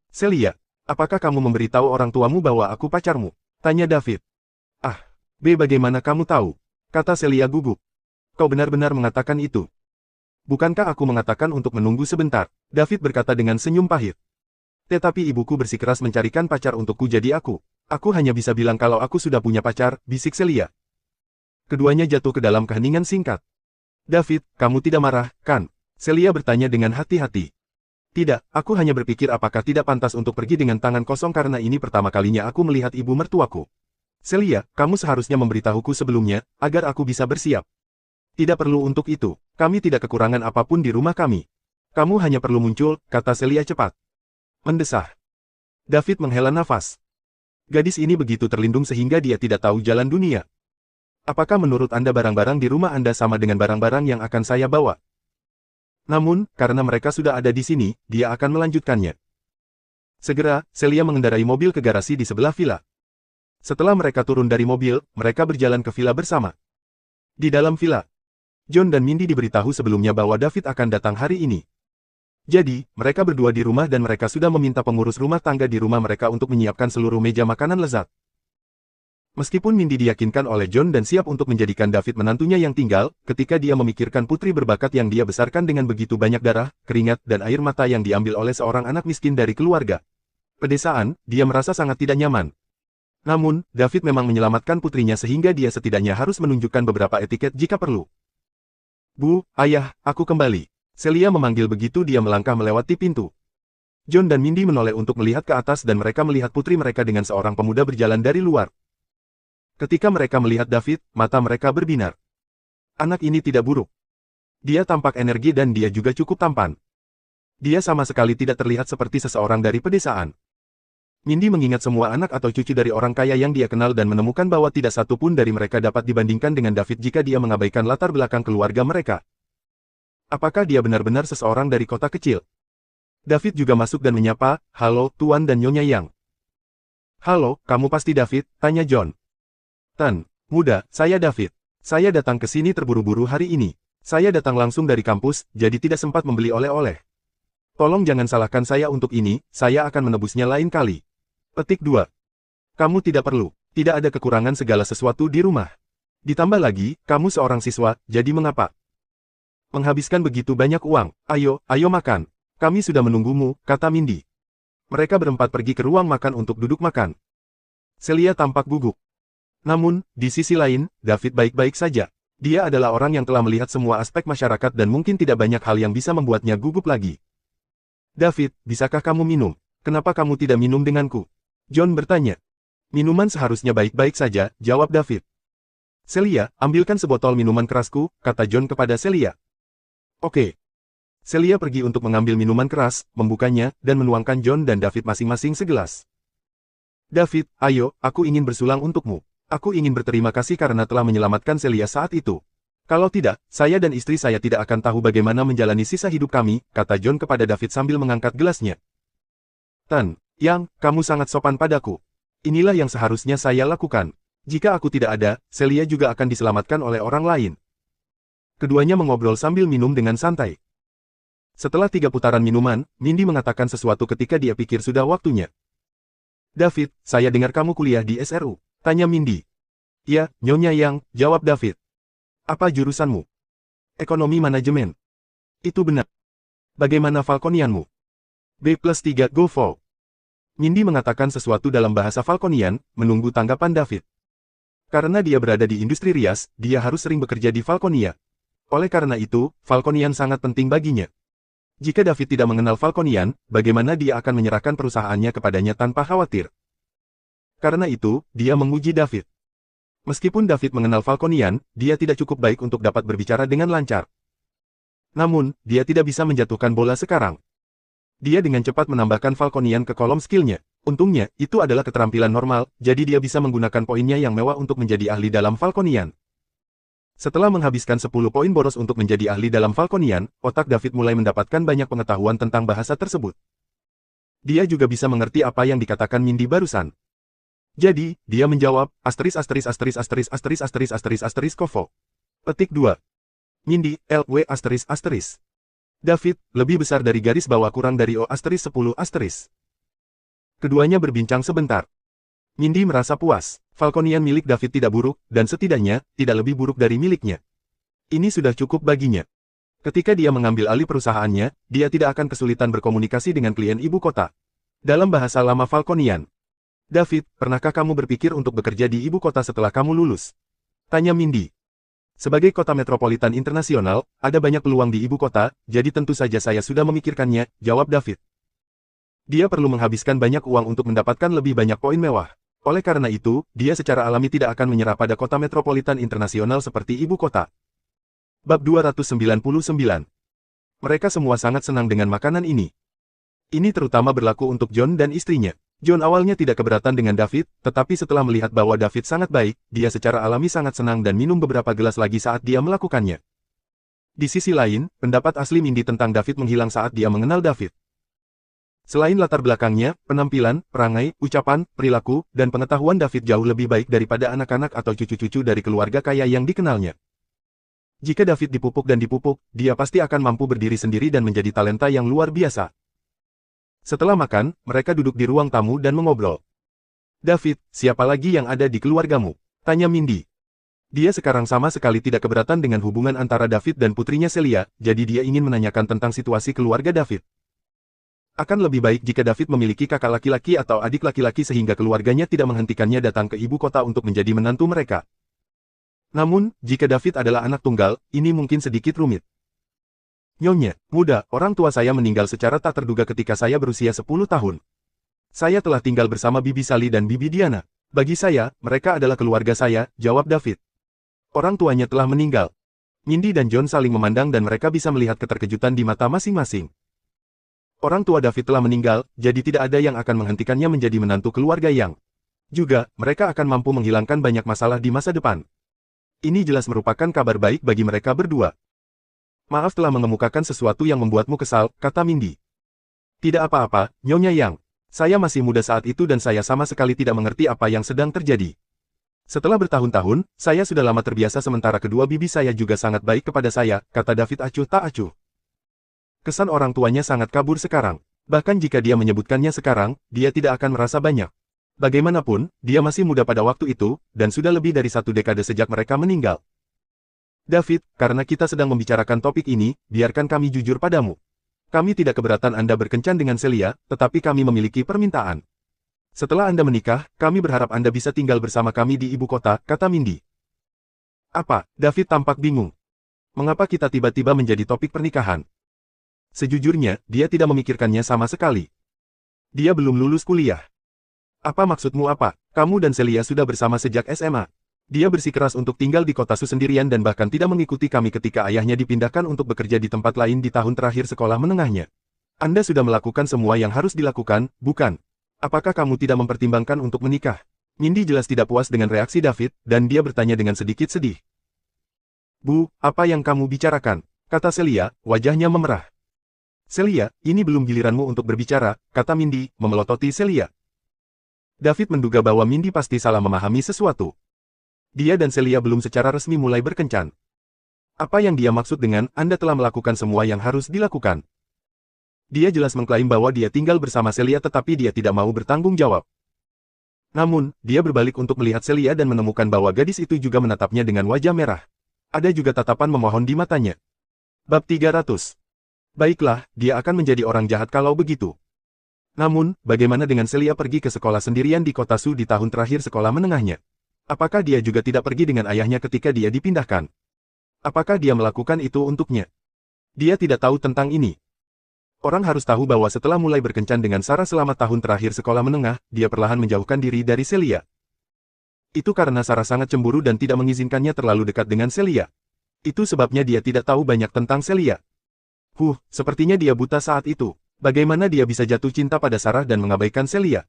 Celia, apakah kamu memberitahu orang tuamu bahwa aku pacarmu? Tanya David. Bagaimana kamu tahu? Kata Celia gugup. Kau benar-benar mengatakan itu. Bukankah aku mengatakan untuk menunggu sebentar? David berkata dengan senyum pahit. Tetapi ibuku bersikeras mencarikan pacar untukku jadi aku Aku hanya bisa bilang kalau aku sudah punya pacar, bisik Celia. Keduanya jatuh ke dalam keheningan singkat. David, kamu tidak marah, kan? Celia bertanya dengan hati-hati. Tidak, aku hanya berpikir apakah tidak pantas untuk pergi dengan tangan kosong karena ini pertama kalinya aku melihat ibu mertuaku. Celia, kamu seharusnya memberitahuku sebelumnya, agar aku bisa bersiap. Tidak perlu untuk itu, kami tidak kekurangan apapun di rumah kami. Kamu hanya perlu muncul, kata Celia cepat. Mendesah. David menghela nafas. Gadis ini begitu terlindung sehingga dia tidak tahu jalan dunia. Apakah menurut Anda barang-barang di rumah Anda sama dengan barang-barang yang akan saya bawa? Namun, karena mereka sudah ada di sini, dia akan melanjutkannya. Segera, Celia mengendarai mobil ke garasi di sebelah villa. Setelah mereka turun dari mobil, mereka berjalan ke villa bersama. Di dalam villa, John dan Mindy diberitahu sebelumnya bahwa David akan datang hari ini. Jadi, mereka berdua di rumah dan mereka sudah meminta pengurus rumah tangga di rumah mereka untuk menyiapkan seluruh meja makanan lezat. Meskipun Mindy diyakinkan oleh John dan siap untuk menjadikan David menantunya yang tinggal, ketika dia memikirkan putri berbakat yang dia besarkan dengan begitu banyak darah, keringat, dan air mata yang diambil oleh seorang anak miskin dari keluarga pedesaan, dia merasa sangat tidak nyaman. Namun, David memang menyelamatkan putrinya sehingga dia setidaknya harus menunjukkan beberapa etiket jika perlu. Bu, ayah, aku kembali. Celia memanggil begitu dia melangkah melewati pintu. John dan Mindy menoleh untuk melihat ke atas dan mereka melihat putri mereka dengan seorang pemuda berjalan dari luar. Ketika mereka melihat David, mata mereka berbinar. Anak ini tidak buruk. Dia tampak energi dan dia juga cukup tampan. Dia sama sekali tidak terlihat seperti seseorang dari pedesaan. Mindy mengingat semua anak atau cucu dari orang kaya yang dia kenal dan menemukan bahwa tidak satu pun dari mereka dapat dibandingkan dengan David jika dia mengabaikan latar belakang keluarga mereka. Apakah dia benar-benar seseorang dari kota kecil? David juga masuk dan menyapa, "Halo, Tuan dan Nyonya Yang." "Halo, kamu pasti David?" tanya John. "Tan, muda, saya David. Saya datang ke sini terburu-buru hari ini. Saya datang langsung dari kampus, jadi tidak sempat membeli oleh-oleh. Tolong jangan salahkan saya untuk ini, saya akan menebusnya lain kali." Petik 2. Kamu tidak perlu. Tidak ada kekurangan segala sesuatu di rumah. Ditambah lagi, kamu seorang siswa, jadi mengapa menghabiskan begitu banyak uang? Ayo, ayo makan. Kami sudah menunggumu, kata Mindy. Mereka berempat pergi ke ruang makan untuk duduk makan. Celia tampak gugup. Namun, di sisi lain, David baik-baik saja. Dia adalah orang yang telah melihat semua aspek masyarakat dan mungkin tidak banyak hal yang bisa membuatnya gugup lagi. "David, bisakah kamu minum? Kenapa kamu tidak minum denganku?" John bertanya. "Minuman seharusnya baik-baik saja," jawab David. "Celia, ambilkan sebotol minuman kerasku," kata John kepada Celia. "Oke." Celia pergi untuk mengambil minuman keras, membukanya, dan menuangkan John dan David masing-masing segelas. "David, ayo, aku ingin bersulang untukmu. Aku ingin berterima kasih karena telah menyelamatkan Celia saat itu. Kalau tidak, saya dan istri saya tidak akan tahu bagaimana menjalani sisa hidup kami," kata John kepada David sambil mengangkat gelasnya. "Tan, Yang, kamu sangat sopan padaku. Inilah yang seharusnya saya lakukan. Jika aku tidak ada, Celia juga akan diselamatkan oleh orang lain." Keduanya mengobrol sambil minum dengan santai. Setelah 3 putaran minuman, Mindy mengatakan sesuatu ketika dia pikir sudah waktunya. "David, saya dengar kamu kuliah di SRU," tanya Mindy. "Ya, Nyonya Yang," jawab David. "Apa jurusanmu?" "Ekonomi manajemen." "Itu benar. Bagaimana Falconianmu?" B+3 Go Fall. Mindy mengatakan sesuatu dalam bahasa Falconian, menunggu tanggapan David. Karena dia berada di industri rias, dia harus sering bekerja di Falconia. Oleh karena itu, Falconian sangat penting baginya. Jika David tidak mengenal Falconian, bagaimana dia akan menyerahkan perusahaannya kepadanya tanpa khawatir? Karena itu, dia menguji David. Meskipun David mengenal Falconian, dia tidak cukup baik untuk dapat berbicara dengan lancar. Namun, dia tidak bisa menjatuhkan bola sekarang. Dia dengan cepat menambahkan Falconian ke kolom skillnya. Untungnya, itu adalah keterampilan normal, jadi dia bisa menggunakan poinnya yang mewah untuk menjadi ahli dalam Falconian. Setelah menghabiskan 10 poin boros untuk menjadi ahli dalam Falconian, otak David mulai mendapatkan banyak pengetahuan tentang bahasa tersebut. Dia juga bisa mengerti apa yang dikatakan Mindy barusan. Jadi, dia menjawab, Kovo. Petik 2. Mindy, LW ***. David, lebih besar dari garis bawah kurang dari O**10**. Keduanya berbincang sebentar. Mindy merasa puas. Falconian milik David tidak buruk, dan setidaknya, tidak lebih buruk dari miliknya. Ini sudah cukup baginya. Ketika dia mengambil alih perusahaannya, dia tidak akan kesulitan berkomunikasi dengan klien ibu kota. Dalam bahasa lama Falconian, David, pernahkah kamu berpikir untuk bekerja di ibu kota setelah kamu lulus? Tanya Mindy. Sebagai kota metropolitan internasional, ada banyak peluang di ibu kota, jadi tentu saja saya sudah memikirkannya, jawab David. Dia perlu menghabiskan banyak uang untuk mendapatkan lebih banyak poin mewah. Oleh karena itu, dia secara alami tidak akan menyerah pada kota metropolitan internasional seperti ibu kota. Bab 299. Mereka semua sangat senang dengan makanan ini. Ini terutama berlaku untuk John dan istrinya. John awalnya tidak keberatan dengan David, tetapi setelah melihat bahwa David sangat baik, dia secara alami sangat senang dan minum beberapa gelas lagi saat dia melakukannya. Di sisi lain, pendapat asli Mindy tentang David menghilang saat dia mengenal David. Selain latar belakangnya, penampilan, perangai, ucapan, perilaku, dan pengetahuan David jauh lebih baik daripada anak-anak atau cucu-cucu dari keluarga kaya yang dikenalnya. Jika David dipupuk dan dipupuk, dia pasti akan mampu berdiri sendiri dan menjadi talenta yang luar biasa. Setelah makan, mereka duduk di ruang tamu dan mengobrol. David, siapa lagi yang ada di keluargamu? Tanya Mindy. Dia sekarang sama sekali tidak keberatan dengan hubungan antara David dan putrinya Celia, jadi dia ingin menanyakan tentang situasi keluarga David. Akan lebih baik jika David memiliki kakak laki-laki atau adik laki-laki sehingga keluarganya tidak menghentikannya datang ke ibu kota untuk menjadi menantu mereka. Namun, jika David adalah anak tunggal, ini mungkin sedikit rumit. Nyonya, muda, orang tua saya meninggal secara tak terduga ketika saya berusia 10 tahun. Saya telah tinggal bersama Bibi Sally dan Bibi Diana. Bagi saya, mereka adalah keluarga saya, jawab David. Orang tuanya telah meninggal. Mindy dan John saling memandang dan mereka bisa melihat keterkejutan di mata masing-masing. Orang tua David telah meninggal, jadi tidak ada yang akan menghentikannya menjadi menantu keluarga yang. Juga, mereka akan mampu menghilangkan banyak masalah di masa depan. Ini jelas merupakan kabar baik bagi mereka berdua. Maaf telah mengemukakan sesuatu yang membuatmu kesal, kata Mindy. Tidak apa-apa, Nyonya Yang. Saya masih muda saat itu dan saya sama sekali tidak mengerti apa yang sedang terjadi. Setelah bertahun-tahun, saya sudah lama terbiasa sementara kedua bibi saya juga sangat baik kepada saya, kata David acuh tak acuh. Kesan orang tuanya sangat kabur sekarang. Bahkan jika dia menyebutkannya sekarang, dia tidak akan merasa banyak. Bagaimanapun, dia masih muda pada waktu itu, dan sudah lebih dari 1 dekade sejak mereka meninggal. David, karena kita sedang membicarakan topik ini, biarkan kami jujur padamu. Kami tidak keberatan Anda berkencan dengan Celia, tetapi kami memiliki permintaan. Setelah Anda menikah, kami berharap Anda bisa tinggal bersama kami di ibu kota, kata Mindy. Apa? David tampak bingung. Mengapa kita tiba-tiba menjadi topik pernikahan? Sejujurnya, dia tidak memikirkannya sama sekali. Dia belum lulus kuliah. Apa maksudmu apa? Kamu dan Celia sudah bersama sejak SMA. Dia bersikeras untuk tinggal di kota Su sendirian dan bahkan tidak mengikuti kami ketika ayahnya dipindahkan untuk bekerja di tempat lain di tahun terakhir sekolah menengahnya. Anda sudah melakukan semua yang harus dilakukan, bukan? Apakah kamu tidak mempertimbangkan untuk menikah? Mindy jelas tidak puas dengan reaksi David, dan dia bertanya dengan sedikit sedih. Bu, apa yang kamu bicarakan? Kata Celia, wajahnya memerah. Celia, ini belum giliranmu untuk berbicara, kata Mindy, memelototi Celia. David menduga bahwa Mindy pasti salah memahami sesuatu. Dia dan Celia belum secara resmi mulai berkencan. Apa yang dia maksud dengan, Anda telah melakukan semua yang harus dilakukan? Dia jelas mengklaim bahwa dia tinggal bersama Celia tetapi dia tidak mau bertanggung jawab. Namun, dia berbalik untuk melihat Celia dan menemukan bahwa gadis itu juga menatapnya dengan wajah merah. Ada juga tatapan memohon di matanya. Bab 300. Baiklah, dia akan menjadi orang jahat kalau begitu. Namun, bagaimana dengan Celia pergi ke sekolah sendirian di kota Su di tahun terakhir sekolah menengahnya? Apakah dia juga tidak pergi dengan ayahnya ketika dia dipindahkan? Apakah dia melakukan itu untuknya? Dia tidak tahu tentang ini. Orang harus tahu bahwa setelah mulai berkencan dengan Sarah selama tahun terakhir sekolah menengah, dia perlahan menjauhkan diri dari Celia. Itu karena Sarah sangat cemburu dan tidak mengizinkannya terlalu dekat dengan Celia. Itu sebabnya dia tidak tahu banyak tentang Celia. Sepertinya dia buta saat itu. Bagaimana dia bisa jatuh cinta pada Sarah dan mengabaikan Celia?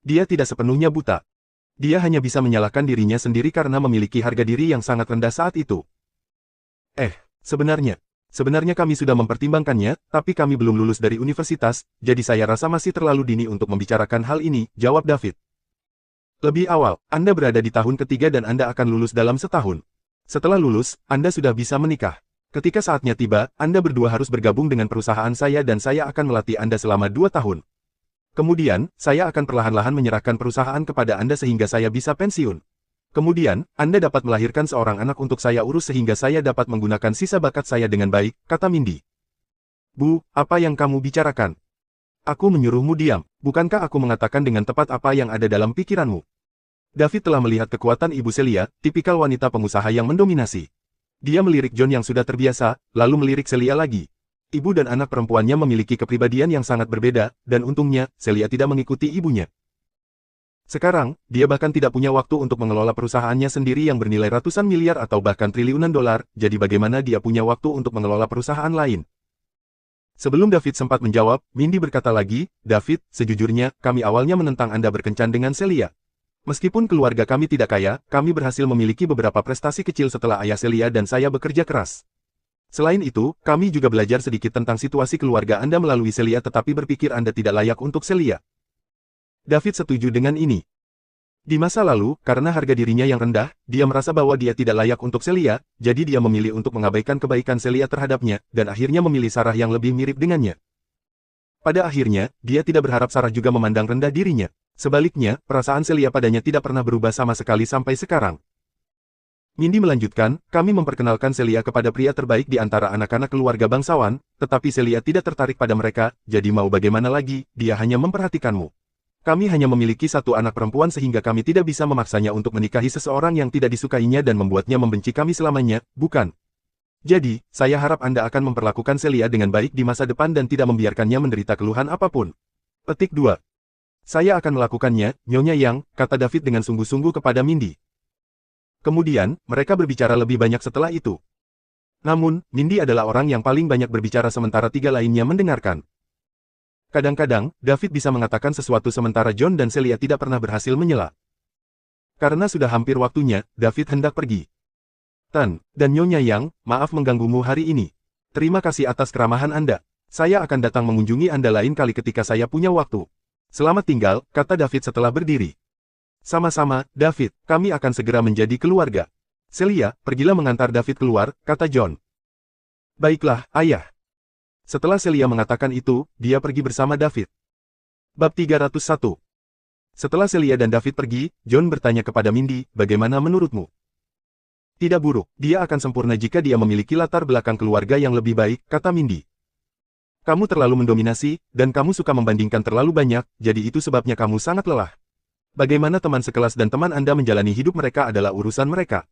Dia tidak sepenuhnya buta. Dia hanya bisa menyalahkan dirinya sendiri karena memiliki harga diri yang sangat rendah saat itu. Sebenarnya kami sudah mempertimbangkannya, tapi kami belum lulus dari universitas, jadi saya rasa masih terlalu dini untuk membicarakan hal ini, jawab David. Lebih awal, Anda berada di tahun ketiga dan Anda akan lulus dalam setahun. Setelah lulus, Anda sudah bisa menikah. Ketika saatnya tiba, Anda berdua harus bergabung dengan perusahaan saya dan saya akan melatih Anda selama 2 tahun. Kemudian, saya akan perlahan-lahan menyerahkan perusahaan kepada Anda sehingga saya bisa pensiun. Kemudian, Anda dapat melahirkan seorang anak untuk saya urus sehingga saya dapat menggunakan sisa bakat saya dengan baik, kata Mindy. Bu, apa yang kamu bicarakan? Aku menyuruhmu diam. Bukankah aku mengatakan dengan tepat apa yang ada dalam pikiranmu? David telah melihat kekuatan Ibu Celia, tipikal wanita pengusaha yang mendominasi. Dia melirik John yang sudah terbiasa, lalu melirik Celia lagi. Ibu dan anak perempuannya memiliki kepribadian yang sangat berbeda, dan untungnya, Celia tidak mengikuti ibunya. Sekarang, dia bahkan tidak punya waktu untuk mengelola perusahaannya sendiri yang bernilai ratusan miliar atau bahkan triliunan dolar, jadi bagaimana dia punya waktu untuk mengelola perusahaan lain? Sebelum David sempat menjawab, Mindy berkata lagi, David, sejujurnya, kami awalnya menentang Anda berkencan dengan Celia. Meskipun keluarga kami tidak kaya, kami berhasil memiliki beberapa prestasi kecil setelah ayah Celia dan saya bekerja keras. Selain itu, kami juga belajar sedikit tentang situasi keluarga Anda melalui Celia tetapi berpikir Anda tidak layak untuk Celia. David setuju dengan ini. Di masa lalu, karena harga dirinya yang rendah, dia merasa bahwa dia tidak layak untuk Celia, jadi dia memilih untuk mengabaikan kebaikan Celia terhadapnya, dan akhirnya memilih Sarah yang lebih mirip dengannya. Pada akhirnya, dia tidak berharap Sarah juga memandang rendah dirinya. Sebaliknya, perasaan Celia padanya tidak pernah berubah sama sekali sampai sekarang. Mindy melanjutkan, kami memperkenalkan Celia kepada pria terbaik di antara anak-anak keluarga bangsawan, tetapi Celia tidak tertarik pada mereka, jadi mau bagaimana lagi, dia hanya memperhatikanmu. Kami hanya memiliki satu anak perempuan sehingga kami tidak bisa memaksanya untuk menikahi seseorang yang tidak disukainya dan membuatnya membenci kami selamanya, bukan? Jadi, saya harap Anda akan memperlakukan Celia dengan baik di masa depan dan tidak membiarkannya menderita keluhan apapun. Petik 2. Saya akan melakukannya, Nyonya Yang, kata David dengan sungguh-sungguh kepada Mindy. Kemudian, mereka berbicara lebih banyak setelah itu. Namun, Mindy adalah orang yang paling banyak berbicara sementara tiga lainnya mendengarkan. Kadang-kadang, David bisa mengatakan sesuatu sementara John dan Celia tidak pernah berhasil menyela. Karena sudah hampir waktunya, David hendak pergi. Tan, dan Nyonya Yang, maaf mengganggumu hari ini. Terima kasih atas keramahan Anda. Saya akan datang mengunjungi Anda lain kali ketika saya punya waktu. Selamat tinggal, kata David setelah berdiri. Sama-sama, David, kami akan segera menjadi keluarga. Celia, pergilah mengantar David keluar, kata John. Baiklah, ayah. Setelah Celia mengatakan itu, dia pergi bersama David. Bab 301. Setelah Celia dan David pergi, John bertanya kepada Mindy, bagaimana menurutmu? Tidak buruk, dia akan sempurna jika dia memiliki latar belakang keluarga yang lebih baik, kata Mindy. Kamu terlalu mendominasi, dan kamu suka membandingkan terlalu banyak, jadi itu sebabnya kamu sangat lelah. Bagaimana teman sekelas dan teman Anda menjalani hidup mereka adalah urusan mereka.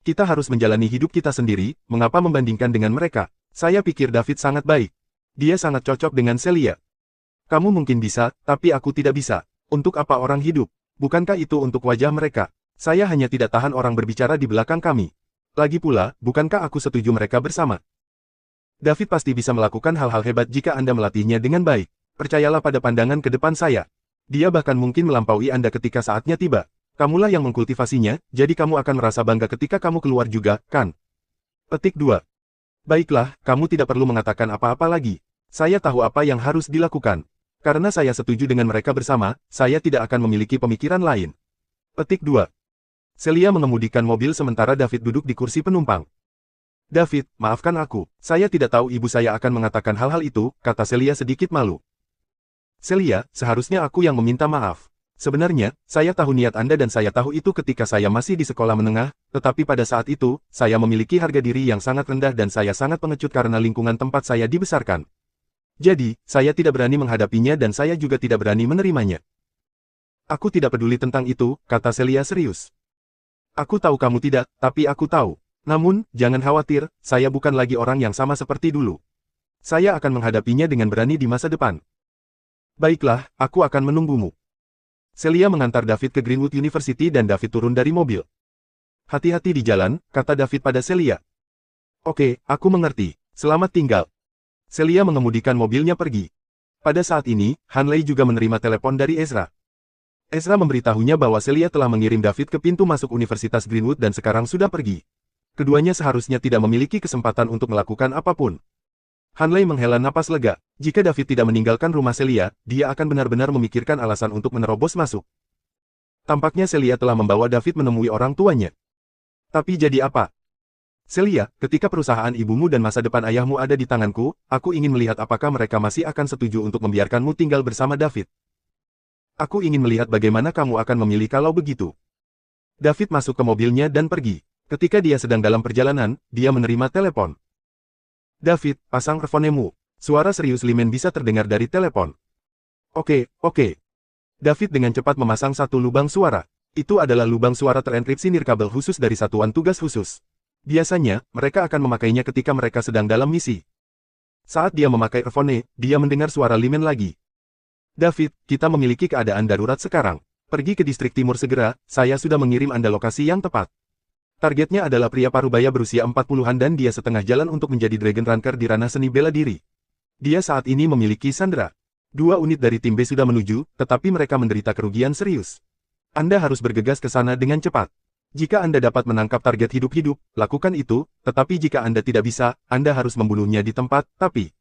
Kita harus menjalani hidup kita sendiri, mengapa membandingkan dengan mereka? Saya pikir David sangat baik. Dia sangat cocok dengan Celia. Kamu mungkin bisa, tapi aku tidak bisa. Untuk apa orang hidup? Bukankah itu untuk wajah mereka? Saya hanya tidak tahan orang berbicara di belakang kami. Lagi pula, bukankah aku setuju mereka bersama? David pasti bisa melakukan hal-hal hebat jika Anda melatihnya dengan baik. Percayalah pada pandangan ke depan saya. Dia bahkan mungkin melampaui Anda ketika saatnya tiba. Kamulah yang mengkultivasinya, jadi kamu akan merasa bangga ketika kamu keluar juga, kan? Petik 2. Baiklah, kamu tidak perlu mengatakan apa-apa lagi. Saya tahu apa yang harus dilakukan. Karena saya setuju dengan mereka bersama, saya tidak akan memiliki pemikiran lain. Petik 2. Celia mengemudikan mobil sementara David duduk di kursi penumpang. David, maafkan aku. Saya tidak tahu ibu saya akan mengatakan hal-hal itu, kata Celia sedikit malu. Celia, seharusnya aku yang meminta maaf. Sebenarnya, saya tahu niat Anda dan saya tahu itu ketika saya masih di sekolah menengah, tetapi pada saat itu, saya memiliki harga diri yang sangat rendah dan saya sangat pengecut karena lingkungan tempat saya dibesarkan. Jadi, saya tidak berani menghadapinya dan saya juga tidak berani menerimanya. Aku tidak peduli tentang itu, kata Celia serius. Aku tahu kamu tidak, tapi aku tahu. Namun, jangan khawatir, saya bukan lagi orang yang sama seperti dulu. Saya akan menghadapinya dengan berani di masa depan. Baiklah, aku akan menunggumu. Celia mengantar David ke Greenwood University dan David turun dari mobil. Hati-hati di jalan, kata David pada Celia. Oke, aku mengerti. Selamat tinggal. Celia mengemudikan mobilnya pergi. Pada saat ini, Hanley juga menerima telepon dari Ezra. Ezra memberitahunya bahwa Celia telah mengirim David ke pintu masuk Universitas Greenwood dan sekarang sudah pergi. Keduanya seharusnya tidak memiliki kesempatan untuk melakukan apapun. Hanley menghela napas lega. Jika David tidak meninggalkan rumah Celia, dia akan benar-benar memikirkan alasan untuk menerobos masuk. Tampaknya Celia telah membawa David menemui orang tuanya. Tapi jadi apa? Celia, ketika perusahaan ibumu dan masa depan ayahmu ada di tanganku, aku ingin melihat apakah mereka masih akan setuju untuk membiarkanmu tinggal bersama David. Aku ingin melihat bagaimana kamu akan memilih kalau begitu. David masuk ke mobilnya dan pergi. Ketika dia sedang dalam perjalanan, dia menerima telepon. David, pasang earphone-mu. Suara serius Limen bisa terdengar dari telepon. Oke. David dengan cepat memasang satu lubang suara. Itu adalah lubang suara terenkripsi nirkabel khusus dari satuan tugas khusus. Biasanya, mereka akan memakainya ketika mereka sedang dalam misi. Saat dia memakai earphone, dia mendengar suara Limen lagi. David, kita memiliki keadaan darurat sekarang. Pergi ke distrik timur segera, saya sudah mengirim Anda lokasi yang tepat. Targetnya adalah pria parubaya berusia 40-an dan dia setengah jalan untuk menjadi Dragon Ranker di ranah seni bela diri. Dia saat ini memiliki sandera. 2 unit dari tim B sudah menuju, tetapi mereka menderita kerugian serius. Anda harus bergegas ke sana dengan cepat. Jika Anda dapat menangkap target hidup-hidup, lakukan itu, tetapi jika Anda tidak bisa, Anda harus membunuhnya di tempat, tapi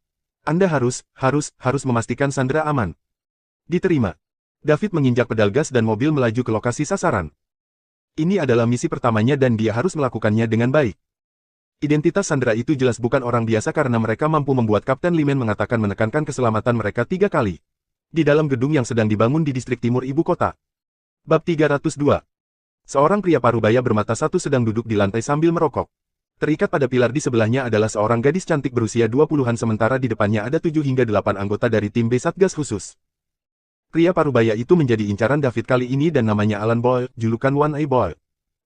Anda harus memastikan sandera aman. Diterima. David menginjak pedal gas dan mobil melaju ke lokasi sasaran. Ini adalah misi pertamanya dan dia harus melakukannya dengan baik. Identitas sandera itu jelas bukan orang biasa karena mereka mampu membuat Kapten Limen mengatakan menekankan keselamatan mereka 3 kali. Di dalam gedung yang sedang dibangun di distrik timur ibu kota. Bab 302. Seorang pria parubaya bermata satu sedang duduk di lantai sambil merokok. Terikat pada pilar di sebelahnya adalah seorang gadis cantik berusia 20-an sementara di depannya ada 7 hingga 8 anggota dari tim B Satgas Khusus. Pria parubaya itu menjadi incaran David kali ini dan namanya Alan Boyle, julukan One Eye Boyle.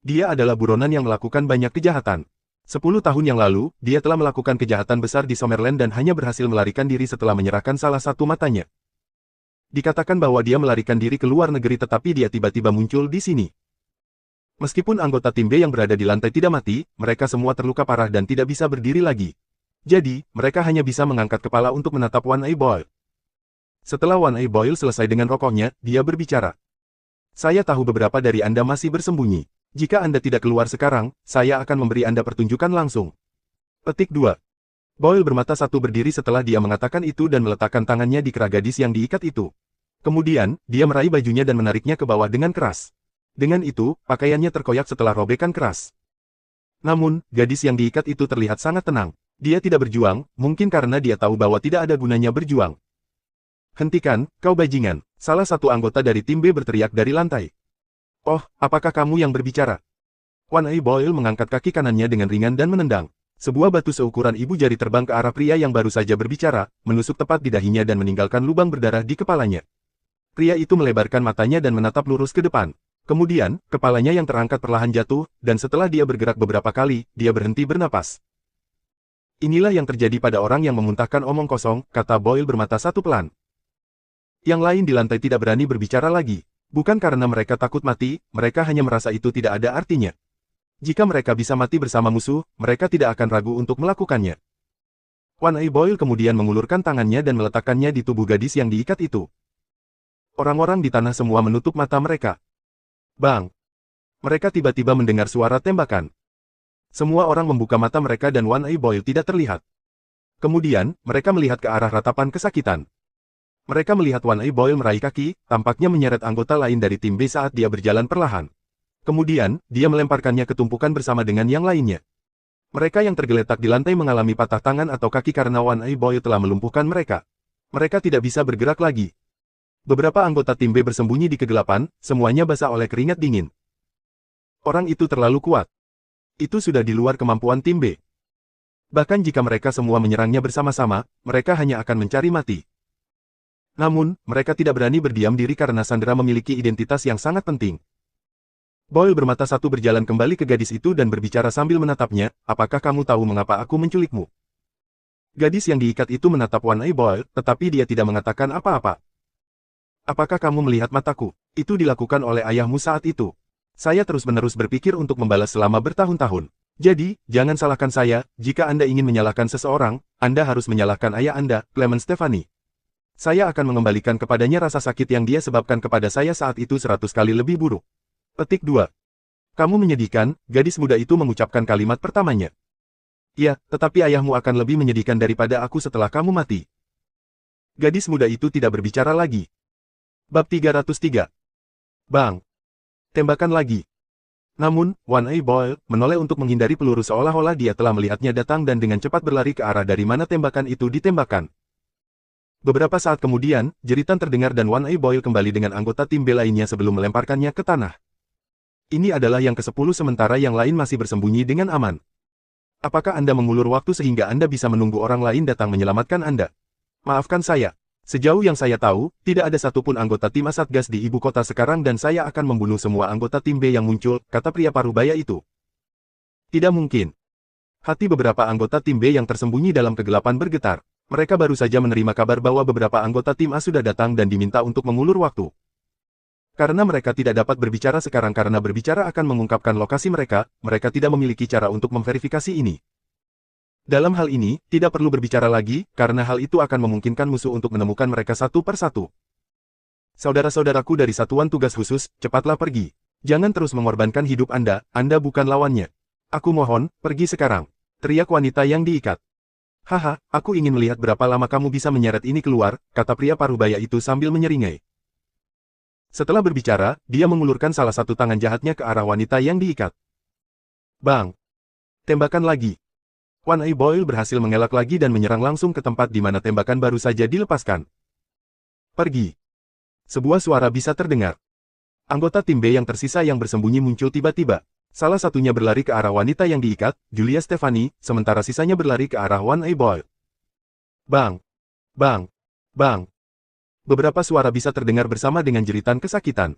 Dia adalah buronan yang melakukan banyak kejahatan. 10 tahun yang lalu, dia telah melakukan kejahatan besar di Summerland dan hanya berhasil melarikan diri setelah menyerahkan salah satu matanya. Dikatakan bahwa dia melarikan diri ke luar negeri tetapi dia tiba-tiba muncul di sini. Meskipun anggota tim B yang berada di lantai tidak mati, mereka semua terluka parah dan tidak bisa berdiri lagi. Jadi, mereka hanya bisa mengangkat kepala untuk menatap One Eye Boyle. Setelah One Eye Boyle selesai dengan rokoknya, dia berbicara. Saya tahu beberapa dari Anda masih bersembunyi. Jika Anda tidak keluar sekarang, saya akan memberi Anda pertunjukan langsung. Petik 2. Boyle bermata satu berdiri setelah dia mengatakan itu dan meletakkan tangannya di kera gadis yang diikat itu. Kemudian, dia meraih bajunya dan menariknya ke bawah dengan keras. Dengan itu, pakaiannya terkoyak setelah robekan keras. Namun, gadis yang diikat itu terlihat sangat tenang. Dia tidak berjuang, mungkin karena dia tahu bahwa tidak ada gunanya berjuang. Hentikan, kau bajingan. Salah satu anggota dari tim B berteriak dari lantai. Oh, apakah kamu yang berbicara? One Eye Boyle mengangkat kaki kanannya dengan ringan dan menendang. Sebuah batu seukuran ibu jari terbang ke arah pria yang baru saja berbicara, menusuk tepat di dahinya dan meninggalkan lubang berdarah di kepalanya. Pria itu melebarkan matanya dan menatap lurus ke depan. Kemudian, kepalanya yang terangkat perlahan jatuh, dan setelah dia bergerak beberapa kali, dia berhenti bernapas. Inilah yang terjadi pada orang yang memuntahkan omong kosong, kata Boyle bermata satu pelan. Yang lain di lantai tidak berani berbicara lagi. Bukan karena mereka takut mati, mereka hanya merasa itu tidak ada artinya. Jika mereka bisa mati bersama musuh, mereka tidak akan ragu untuk melakukannya. One Eye Boyle kemudian mengulurkan tangannya dan meletakkannya di tubuh gadis yang diikat itu. Orang-orang di tanah semua menutup mata mereka. Bang! Mereka tiba-tiba mendengar suara tembakan. Semua orang membuka mata mereka dan One Eye Boyle tidak terlihat. Kemudian, mereka melihat ke arah ratapan kesakitan. Mereka melihat One Eye Boyle meraih kaki, tampaknya menyeret anggota lain dari tim B saat dia berjalan perlahan. Kemudian, dia melemparkannya ke tumpukan bersama dengan yang lainnya. Mereka yang tergeletak di lantai mengalami patah tangan atau kaki karena One Eye Boyle telah melumpuhkan mereka. Mereka tidak bisa bergerak lagi. Beberapa anggota tim B bersembunyi di kegelapan, semuanya basah oleh keringat dingin. Orang itu terlalu kuat. Itu sudah di luar kemampuan tim B. Bahkan jika mereka semua menyerangnya bersama-sama, mereka hanya akan mencari mati. Namun, mereka tidak berani berdiam diri karena Sandra memiliki identitas yang sangat penting. Boyle bermata satu berjalan kembali ke gadis itu dan berbicara sambil menatapnya, apakah kamu tahu mengapa aku menculikmu? Gadis yang diikat itu menatap One Eye Boyle, tetapi dia tidak mengatakan apa-apa. Apakah kamu melihat mataku? Itu dilakukan oleh ayahmu saat itu. Saya terus-menerus berpikir untuk membalas selama bertahun-tahun. Jadi, jangan salahkan saya, jika Anda ingin menyalahkan seseorang, Anda harus menyalahkan ayah Anda, Clement Stefani. Saya akan mengembalikan kepadanya rasa sakit yang dia sebabkan kepada saya saat itu 100 kali lebih buruk. Petik 2. Kamu menyedihkan, gadis muda itu mengucapkan kalimat pertamanya. Ya, tetapi ayahmu akan lebih menyedihkan daripada aku setelah kamu mati. Gadis muda itu tidak berbicara lagi. Bab 303. Bang! Tembakan lagi. Namun, One Eye Boyle menoleh untuk menghindari peluru seolah-olah dia telah melihatnya datang dan dengan cepat berlari ke arah dari mana tembakan itu ditembakkan. Beberapa saat kemudian, jeritan terdengar dan One Eye Boyle kembali dengan anggota tim B lainnya sebelum melemparkannya ke tanah. Ini adalah yang ke-10 sementara yang lain masih bersembunyi dengan aman. Apakah Anda mengulur waktu sehingga Anda bisa menunggu orang lain datang menyelamatkan Anda? Maafkan saya. Sejauh yang saya tahu, tidak ada satupun anggota tim A Satgas di ibu kota sekarang dan saya akan membunuh semua anggota tim B yang muncul, kata pria parubaya itu. Tidak mungkin. Hati beberapa anggota tim B yang tersembunyi dalam kegelapan bergetar. Mereka baru saja menerima kabar bahwa beberapa anggota tim A sudah datang dan diminta untuk mengulur waktu. Karena mereka tidak dapat berbicara sekarang karena berbicara akan mengungkapkan lokasi mereka, mereka tidak memiliki cara untuk memverifikasi ini. Dalam hal ini, tidak perlu berbicara lagi, karena hal itu akan memungkinkan musuh untuk menemukan mereka satu per satu. Saudara-saudaraku dari Satuan Tugas Khusus, cepatlah pergi. Jangan terus mengorbankan hidup Anda bukan lawannya. Aku mohon, pergi sekarang. Teriak wanita yang diikat. Haha, aku ingin melihat berapa lama kamu bisa menyeret ini keluar, kata pria parubaya itu sambil menyeringai. Setelah berbicara, dia mengulurkan salah satu tangan jahatnya ke arah wanita yang diikat. Bang! Tembakan lagi. One Eye Boyle berhasil mengelak lagi dan menyerang langsung ke tempat di mana tembakan baru saja dilepaskan. Pergi. Sebuah suara bisa terdengar. Anggota tim B yang tersisa yang bersembunyi muncul tiba-tiba. Salah satunya berlari ke arah wanita yang diikat, Julia Stefani, sementara sisanya berlari ke arah One Eye Boyle. Bang! Bang! Bang! Beberapa suara bisa terdengar bersama dengan jeritan kesakitan.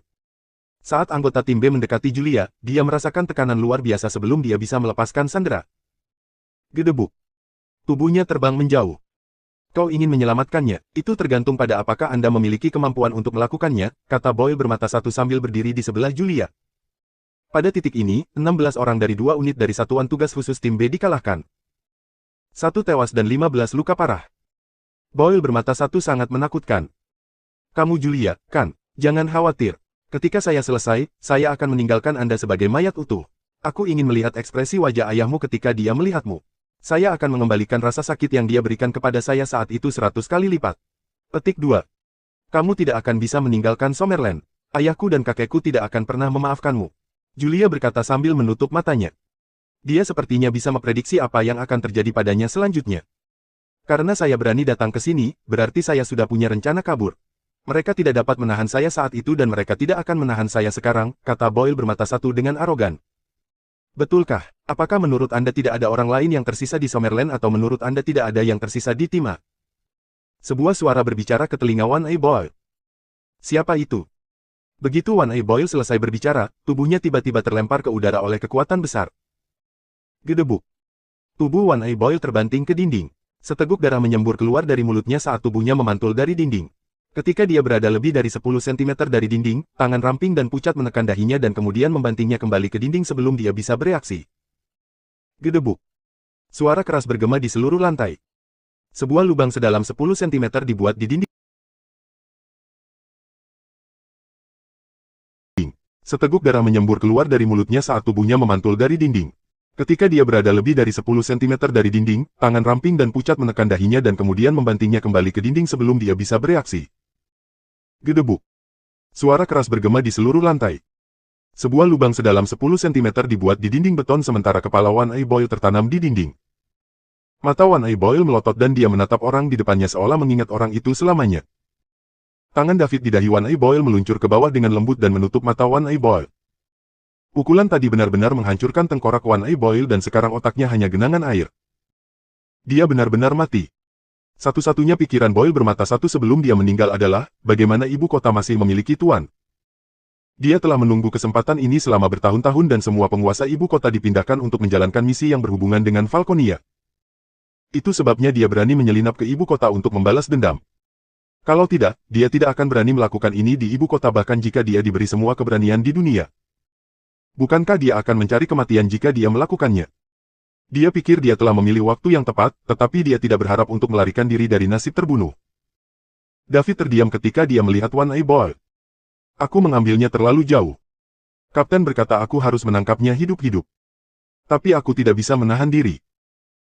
Saat anggota tim B mendekati Julia, dia merasakan tekanan luar biasa sebelum dia bisa melepaskan sandera. Gedebuk. Tubuhnya terbang menjauh. Kau ingin menyelamatkannya, itu tergantung pada apakah Anda memiliki kemampuan untuk melakukannya, kata Boyle bermata satu sambil berdiri di sebelah Julia. Pada titik ini, 16 orang dari 2 unit dari Satuan Tugas Khusus tim B dikalahkan. 1 tewas dan 15 luka parah. Boyle bermata satu sangat menakutkan. Kamu Julia, kan? Jangan khawatir. Ketika saya selesai, saya akan meninggalkan Anda sebagai mayat utuh. Aku ingin melihat ekspresi wajah ayahmu ketika dia melihatmu. Saya akan mengembalikan rasa sakit yang dia berikan kepada saya saat itu 100 kali lipat. Petik 2. Kamu tidak akan bisa meninggalkan Summerland. Ayahku dan kakekku tidak akan pernah memaafkanmu. Julia berkata sambil menutup matanya. Dia sepertinya bisa memprediksi apa yang akan terjadi padanya selanjutnya. Karena saya berani datang ke sini, berarti saya sudah punya rencana kabur. Mereka tidak dapat menahan saya saat itu dan mereka tidak akan menahan saya sekarang, kata Boyle bermata satu dengan arogan. Betulkah? Apakah menurut Anda tidak ada orang lain yang tersisa di Summerland atau menurut Anda tidak ada yang tersisa di tim A? Sebuah suara berbicara ke telinga One Eye Boyle. Siapa itu? Begitu One Eye Boyle selesai berbicara, tubuhnya tiba-tiba terlempar ke udara oleh kekuatan besar. Gedebuk. Tubuh One Eye Boyle terbanting ke dinding. Seteguk darah menyembur keluar dari mulutnya saat tubuhnya memantul dari dinding. Ketika dia berada lebih dari 10 cm dari dinding, tangan ramping dan pucat menekan dahinya dan kemudian membantingnya kembali ke dinding sebelum dia bisa bereaksi. Gedebuk. Suara keras bergema di seluruh lantai. Sebuah lubang sedalam 10 cm dibuat di dinding. Seteguk darah menyembur keluar dari mulutnya saat tubuhnya memantul dari dinding. Ketika dia berada lebih dari 10 cm dari dinding, tangan ramping dan pucat menekan dahinya dan kemudian membantingnya kembali ke dinding sebelum dia bisa bereaksi. Gedebuk. Suara keras bergema di seluruh lantai. Sebuah lubang sedalam 10 cm dibuat di dinding beton sementara kepala One Eye Boyle tertanam di dinding. Mata One Eye Boyle melotot dan dia menatap orang di depannya seolah mengingat orang itu selamanya. Tangan David di dahi One Eye Boyle meluncur ke bawah dengan lembut dan menutup mata One Eye Boyle. Pukulan tadi benar-benar menghancurkan tengkorak One Eye Boyle dan sekarang otaknya hanya genangan air. Dia benar-benar mati. Satu-satunya pikiran Boyle bermata satu sebelum dia meninggal adalah, bagaimana ibu kota masih memiliki tuan. Dia telah menunggu kesempatan ini selama bertahun-tahun dan semua penguasa ibu kota dipindahkan untuk menjalankan misi yang berhubungan dengan Falconia. Itu sebabnya dia berani menyelinap ke ibu kota untuk membalas dendam. Kalau tidak, dia tidak akan berani melakukan ini di ibu kota bahkan jika dia diberi semua keberanian di dunia. Bukankah dia akan mencari kematian jika dia melakukannya? Dia pikir dia telah memilih waktu yang tepat, tetapi dia tidak berharap untuk melarikan diri dari nasib terbunuh. David terdiam ketika dia melihat One Eye Boyle. Aku mengambilnya terlalu jauh. Kapten berkata aku harus menangkapnya hidup-hidup. Tapi aku tidak bisa menahan diri.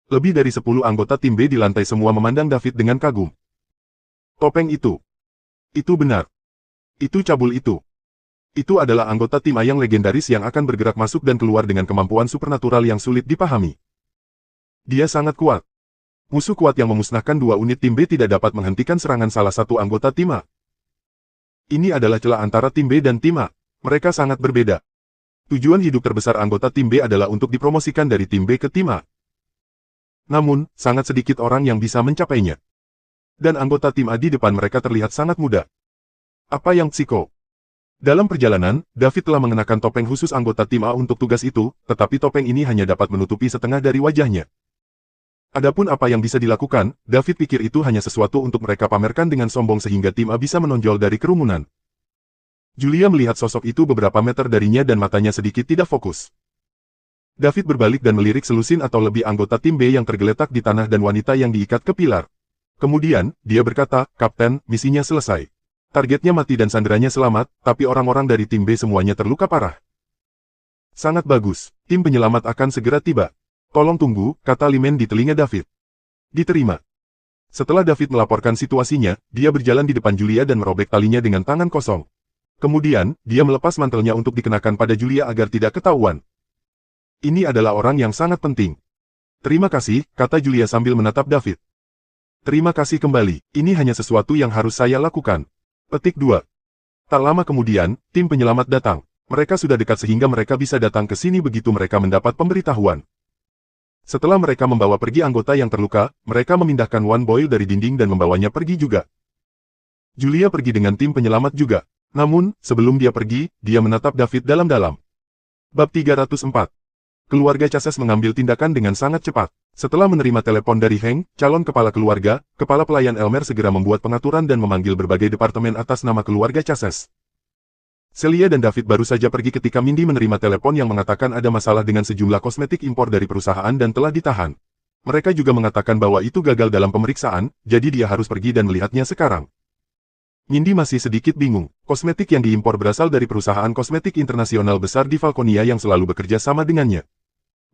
Lebih dari 10 anggota tim B di lantai semua memandang David dengan kagum. Topeng itu. Itu benar. Itu cabul itu. Itu adalah anggota tim A yang legendaris yang akan bergerak masuk dan keluar dengan kemampuan supernatural yang sulit dipahami. Dia sangat kuat. Musuh kuat yang memusnahkan 2 unit tim B tidak dapat menghentikan serangan salah satu anggota tim A. Ini adalah celah antara tim B dan tim A. Mereka sangat berbeda. Tujuan hidup terbesar anggota tim B adalah untuk dipromosikan dari tim B ke tim A. Namun, sangat sedikit orang yang bisa mencapainya. Dan anggota tim A di depan mereka terlihat sangat muda. Apa yang psiko? Dalam perjalanan, David telah mengenakan topeng khusus anggota tim A untuk tugas itu, tetapi topeng ini hanya dapat menutupi setengah dari wajahnya. Adapun apa yang bisa dilakukan, David pikir itu hanya sesuatu untuk mereka pamerkan dengan sombong sehingga tim A bisa menonjol dari kerumunan. Julia melihat sosok itu beberapa meter darinya dan matanya sedikit tidak fokus. David berbalik dan melirik selusin atau lebih anggota tim B yang tergeletak di tanah dan wanita yang diikat ke pilar. Kemudian, dia berkata, "Kapten, misinya selesai. Targetnya mati dan sanderanya selamat, tapi orang-orang dari tim B semuanya terluka parah." "Sangat bagus, tim penyelamat akan segera tiba." "Tolong tunggu," kata Limen di telinga David. "Diterima." Setelah David melaporkan situasinya, dia berjalan di depan Julia dan merobek talinya dengan tangan kosong. Kemudian, dia melepas mantelnya untuk dikenakan pada Julia agar tidak ketahuan. "Ini adalah orang yang sangat penting." "Terima kasih," kata Julia sambil menatap David. "Terima kasih kembali, ini hanya sesuatu yang harus saya lakukan." Petik 2. Tak lama kemudian, tim penyelamat datang. Mereka sudah dekat sehingga mereka bisa datang ke sini begitu mereka mendapat pemberitahuan. Setelah mereka membawa pergi anggota yang terluka, mereka memindahkan One Boy dari dinding dan membawanya pergi juga. Julia pergi dengan tim penyelamat juga. Namun, sebelum dia pergi, dia menatap David dalam-dalam. Bab 304. Keluarga Chases mengambil tindakan dengan sangat cepat. Setelah menerima telepon dari Hank, calon kepala keluarga, kepala pelayan Elmer segera membuat pengaturan dan memanggil berbagai departemen atas nama keluarga Chases. Celia dan David baru saja pergi ketika Mindy menerima telepon yang mengatakan ada masalah dengan sejumlah kosmetik impor dari perusahaan dan telah ditahan. Mereka juga mengatakan bahwa itu gagal dalam pemeriksaan, jadi dia harus pergi dan melihatnya sekarang. Mindy masih sedikit bingung. Kosmetik yang diimpor berasal dari perusahaan kosmetik internasional besar di Falconia yang selalu bekerja sama dengannya.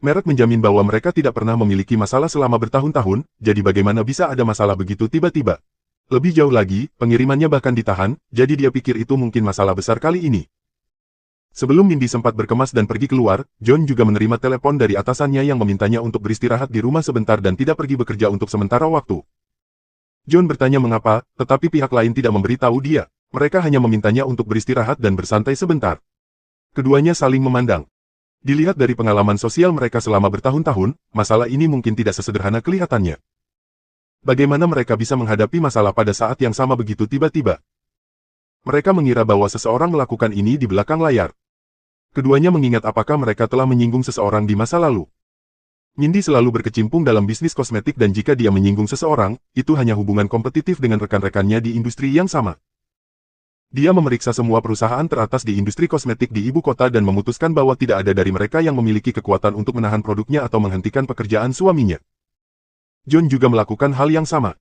Merek menjamin bahwa mereka tidak pernah memiliki masalah selama bertahun-tahun, jadi bagaimana bisa ada masalah begitu tiba-tiba? Lebih jauh lagi, pengirimannya bahkan ditahan, jadi dia pikir itu mungkin masalah besar kali ini. Sebelum Mindy sempat berkemas dan pergi keluar, John juga menerima telepon dari atasannya yang memintanya untuk beristirahat di rumah sebentar dan tidak pergi bekerja untuk sementara waktu. John bertanya mengapa, tetapi pihak lain tidak memberitahu dia. Mereka hanya memintanya untuk beristirahat dan bersantai sebentar. Keduanya saling memandang. Dilihat dari pengalaman sosial mereka selama bertahun-tahun, masalah ini mungkin tidak sesederhana kelihatannya. Bagaimana mereka bisa menghadapi masalah pada saat yang sama begitu tiba-tiba? Mereka mengira bahwa seseorang melakukan ini di belakang layar. Keduanya mengingat apakah mereka telah menyinggung seseorang di masa lalu. Mindy selalu berkecimpung dalam bisnis kosmetik dan jika dia menyinggung seseorang, itu hanya hubungan kompetitif dengan rekan-rekannya di industri yang sama. Dia memeriksa semua perusahaan teratas di industri kosmetik di ibu kota dan memutuskan bahwa tidak ada dari mereka yang memiliki kekuatan untuk menahan produknya atau menghentikan pekerjaan suaminya. John juga melakukan hal yang sama.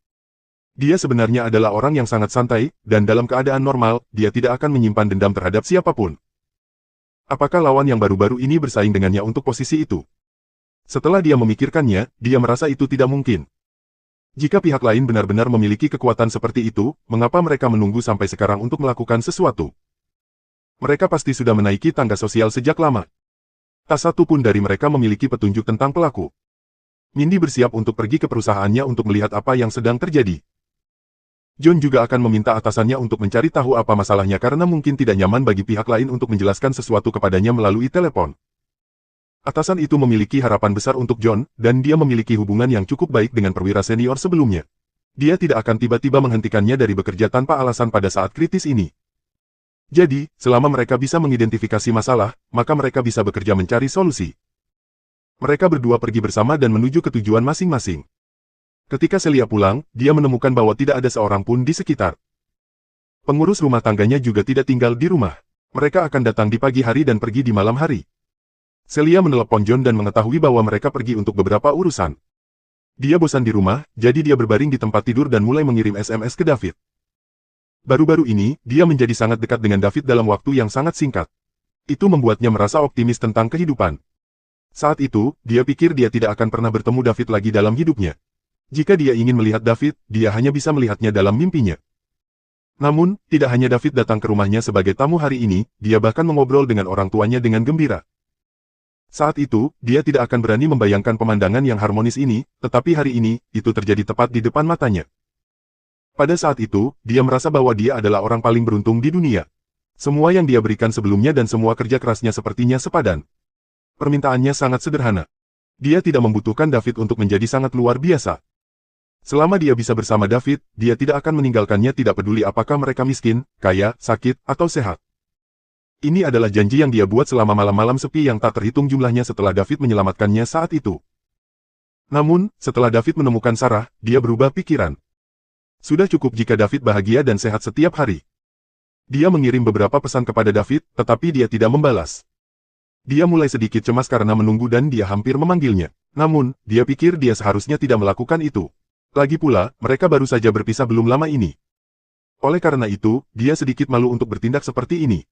Dia sebenarnya adalah orang yang sangat santai, dan dalam keadaan normal, dia tidak akan menyimpan dendam terhadap siapapun. Apakah lawan yang baru-baru ini bersaing dengannya untuk posisi itu? Setelah dia memikirkannya, dia merasa itu tidak mungkin. Jika pihak lain benar-benar memiliki kekuatan seperti itu, mengapa mereka menunggu sampai sekarang untuk melakukan sesuatu? Mereka pasti sudah menaiki tangga sosial sejak lama. Tak satu pun dari mereka memiliki petunjuk tentang pelaku. Mindy bersiap untuk pergi ke perusahaannya untuk melihat apa yang sedang terjadi. John juga akan meminta atasannya untuk mencari tahu apa masalahnya karena mungkin tidak nyaman bagi pihak lain untuk menjelaskan sesuatu kepadanya melalui telepon. Atasan itu memiliki harapan besar untuk John, dan dia memiliki hubungan yang cukup baik dengan perwira senior sebelumnya. Dia tidak akan tiba-tiba menghentikannya dari bekerja tanpa alasan pada saat kritis ini. Jadi, selama mereka bisa mengidentifikasi masalah, maka mereka bisa bekerja mencari solusi. Mereka berdua pergi bersama dan menuju ke tujuan masing-masing. Ketika Celia pulang, dia menemukan bahwa tidak ada seorang pun di sekitar. Pengurus rumah tangganya juga tidak tinggal di rumah. Mereka akan datang di pagi hari dan pergi di malam hari. Celia menelepon John dan mengetahui bahwa mereka pergi untuk beberapa urusan. Dia bosan di rumah, jadi dia berbaring di tempat tidur dan mulai mengirim SMS ke David. Baru-baru ini, dia menjadi sangat dekat dengan David dalam waktu yang sangat singkat. Itu membuatnya merasa optimis tentang kehidupan. Saat itu, dia pikir dia tidak akan pernah bertemu David lagi dalam hidupnya. Jika dia ingin melihat David, dia hanya bisa melihatnya dalam mimpinya. Namun, tidak hanya David datang ke rumahnya sebagai tamu hari ini, dia bahkan mengobrol dengan orang tuanya dengan gembira. Saat itu, dia tidak akan berani membayangkan pemandangan yang harmonis ini, tetapi hari ini, itu terjadi tepat di depan matanya. Pada saat itu, dia merasa bahwa dia adalah orang paling beruntung di dunia. Semua yang dia berikan sebelumnya dan semua kerja kerasnya sepertinya sepadan. Permintaannya sangat sederhana. Dia tidak membutuhkan David untuk menjadi sangat luar biasa. Selama dia bisa bersama David, dia tidak akan meninggalkannya tidak peduli apakah mereka miskin, kaya, sakit, atau sehat. Ini adalah janji yang dia buat selama malam-malam sepi yang tak terhitung jumlahnya setelah David menyelamatkannya saat itu. Namun, setelah David menemukan Sarah, dia berubah pikiran. Sudah cukup jika David bahagia dan sehat setiap hari. Dia mengirim beberapa pesan kepada David, tetapi dia tidak membalas. Dia mulai sedikit cemas karena menunggu dan dia hampir memanggilnya. Namun, dia pikir dia seharusnya tidak melakukan itu. Lagi pula, mereka baru saja berpisah belum lama ini. Oleh karena itu, dia sedikit malu untuk bertindak seperti ini.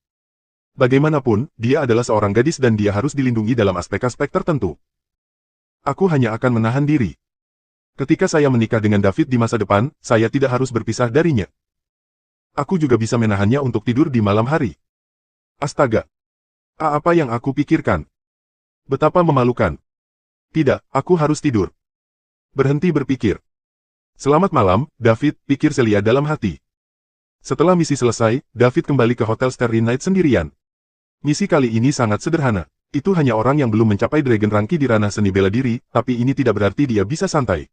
Bagaimanapun, dia adalah seorang gadis dan dia harus dilindungi dalam aspek-aspek tertentu. Aku hanya akan menahan diri. Ketika saya menikah dengan David di masa depan, saya tidak harus berpisah darinya. Aku juga bisa menahannya untuk tidur di malam hari. Astaga! Apa yang aku pikirkan? Betapa memalukan. Tidak, aku harus tidur. Berhenti berpikir. Selamat malam, David, pikir Celia dalam hati. Setelah misi selesai, David kembali ke Hotel Starry Night sendirian. Misi kali ini sangat sederhana. Itu hanya orang yang belum mencapai Dragon Ranki di ranah seni bela diri, tapi ini tidak berarti dia bisa santai.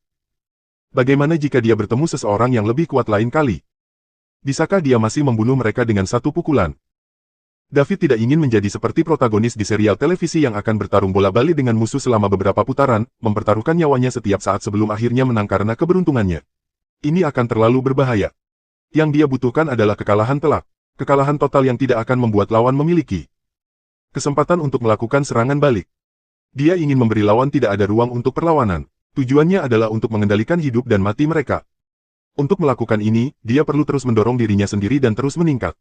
Bagaimana jika dia bertemu seseorang yang lebih kuat lain kali? Bisakah dia masih membunuh mereka dengan satu pukulan? David tidak ingin menjadi seperti protagonis di serial televisi yang akan bertarung bola-balik dengan musuh selama beberapa putaran, mempertaruhkan nyawanya setiap saat sebelum akhirnya menang karena keberuntungannya. Ini akan terlalu berbahaya. Yang dia butuhkan adalah kekalahan telak. Kekalahan total yang tidak akan membuat lawan memiliki kesempatan untuk melakukan serangan balik. Dia ingin memberi lawan tidak ada ruang untuk perlawanan. Tujuannya adalah untuk mengendalikan hidup dan mati mereka. Untuk melakukan ini, dia perlu terus mendorong dirinya sendiri dan terus meningkat.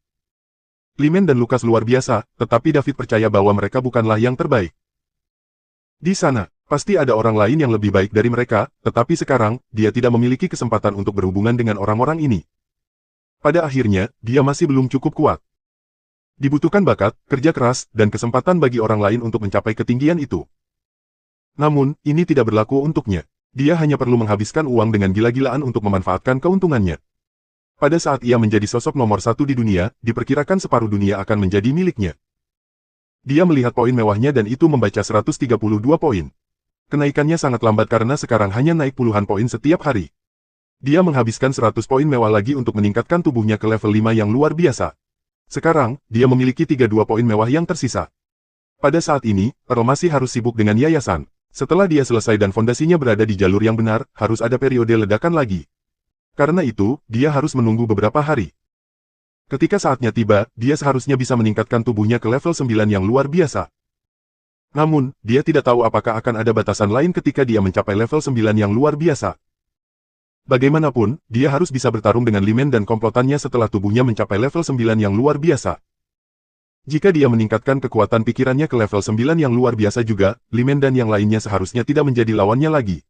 Limen dan Lukas luar biasa, tetapi David percaya bahwa mereka bukanlah yang terbaik. Di sana, pasti ada orang lain yang lebih baik dari mereka, tetapi sekarang, dia tidak memiliki kesempatan untuk berhubungan dengan orang-orang ini. Pada akhirnya, dia masih belum cukup kuat. Dibutuhkan bakat, kerja keras, dan kesempatan bagi orang lain untuk mencapai ketinggian itu. Namun, ini tidak berlaku untuknya. Dia hanya perlu menghabiskan uang dengan gila-gilaan untuk memanfaatkan keuntungannya. Pada saat ia menjadi sosok nomor satu di dunia, diperkirakan separuh dunia akan menjadi miliknya. Dia melihat poin mewahnya dan itu membaca 132 poin. Kenaikannya sangat lambat karena sekarang hanya naik puluhan poin setiap hari. Dia menghabiskan 100 poin mewah lagi untuk meningkatkan tubuhnya ke level 5 yang luar biasa. Sekarang, dia memiliki 32 poin mewah yang tersisa. Pada saat ini, Earl masih harus sibuk dengan yayasan. Setelah dia selesai dan fondasinya berada di jalur yang benar, harus ada periode ledakan lagi. Karena itu, dia harus menunggu beberapa hari. Ketika saatnya tiba, dia seharusnya bisa meningkatkan tubuhnya ke level 9 yang luar biasa. Namun, dia tidak tahu apakah akan ada batasan lain ketika dia mencapai level 9 yang luar biasa. Bagaimanapun, dia harus bisa bertarung dengan Limen dan komplotannya setelah tubuhnya mencapai level 9 yang luar biasa. Jika dia meningkatkan kekuatan pikirannya ke level 9 yang luar biasa juga, Limen dan yang lainnya seharusnya tidak menjadi lawannya lagi.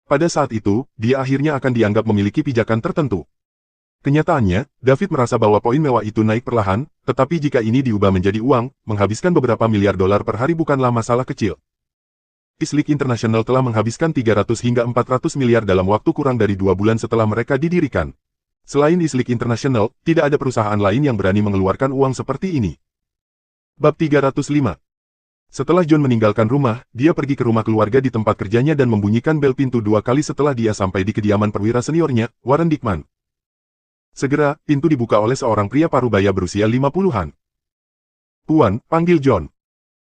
Pada saat itu, dia akhirnya akan dianggap memiliki pijakan tertentu. Kenyataannya, David merasa bahwa poin mewah itu naik perlahan, tetapi jika ini diubah menjadi uang, menghabiskan beberapa miliar dolar per hari bukanlah masalah kecil. Islik International telah menghabiskan 300 hingga 400 miliar dalam waktu kurang dari 2 bulan setelah mereka didirikan. Selain Islik International, tidak ada perusahaan lain yang berani mengeluarkan uang seperti ini. Bab 305. Setelah John meninggalkan rumah, dia pergi ke rumah keluarga di tempat kerjanya dan membunyikan bel pintu 2 kali setelah dia sampai di kediaman perwira seniornya, Warren Dickman. Segera, pintu dibuka oleh seorang pria parubaya berusia 50-an. "Tuan," panggil John.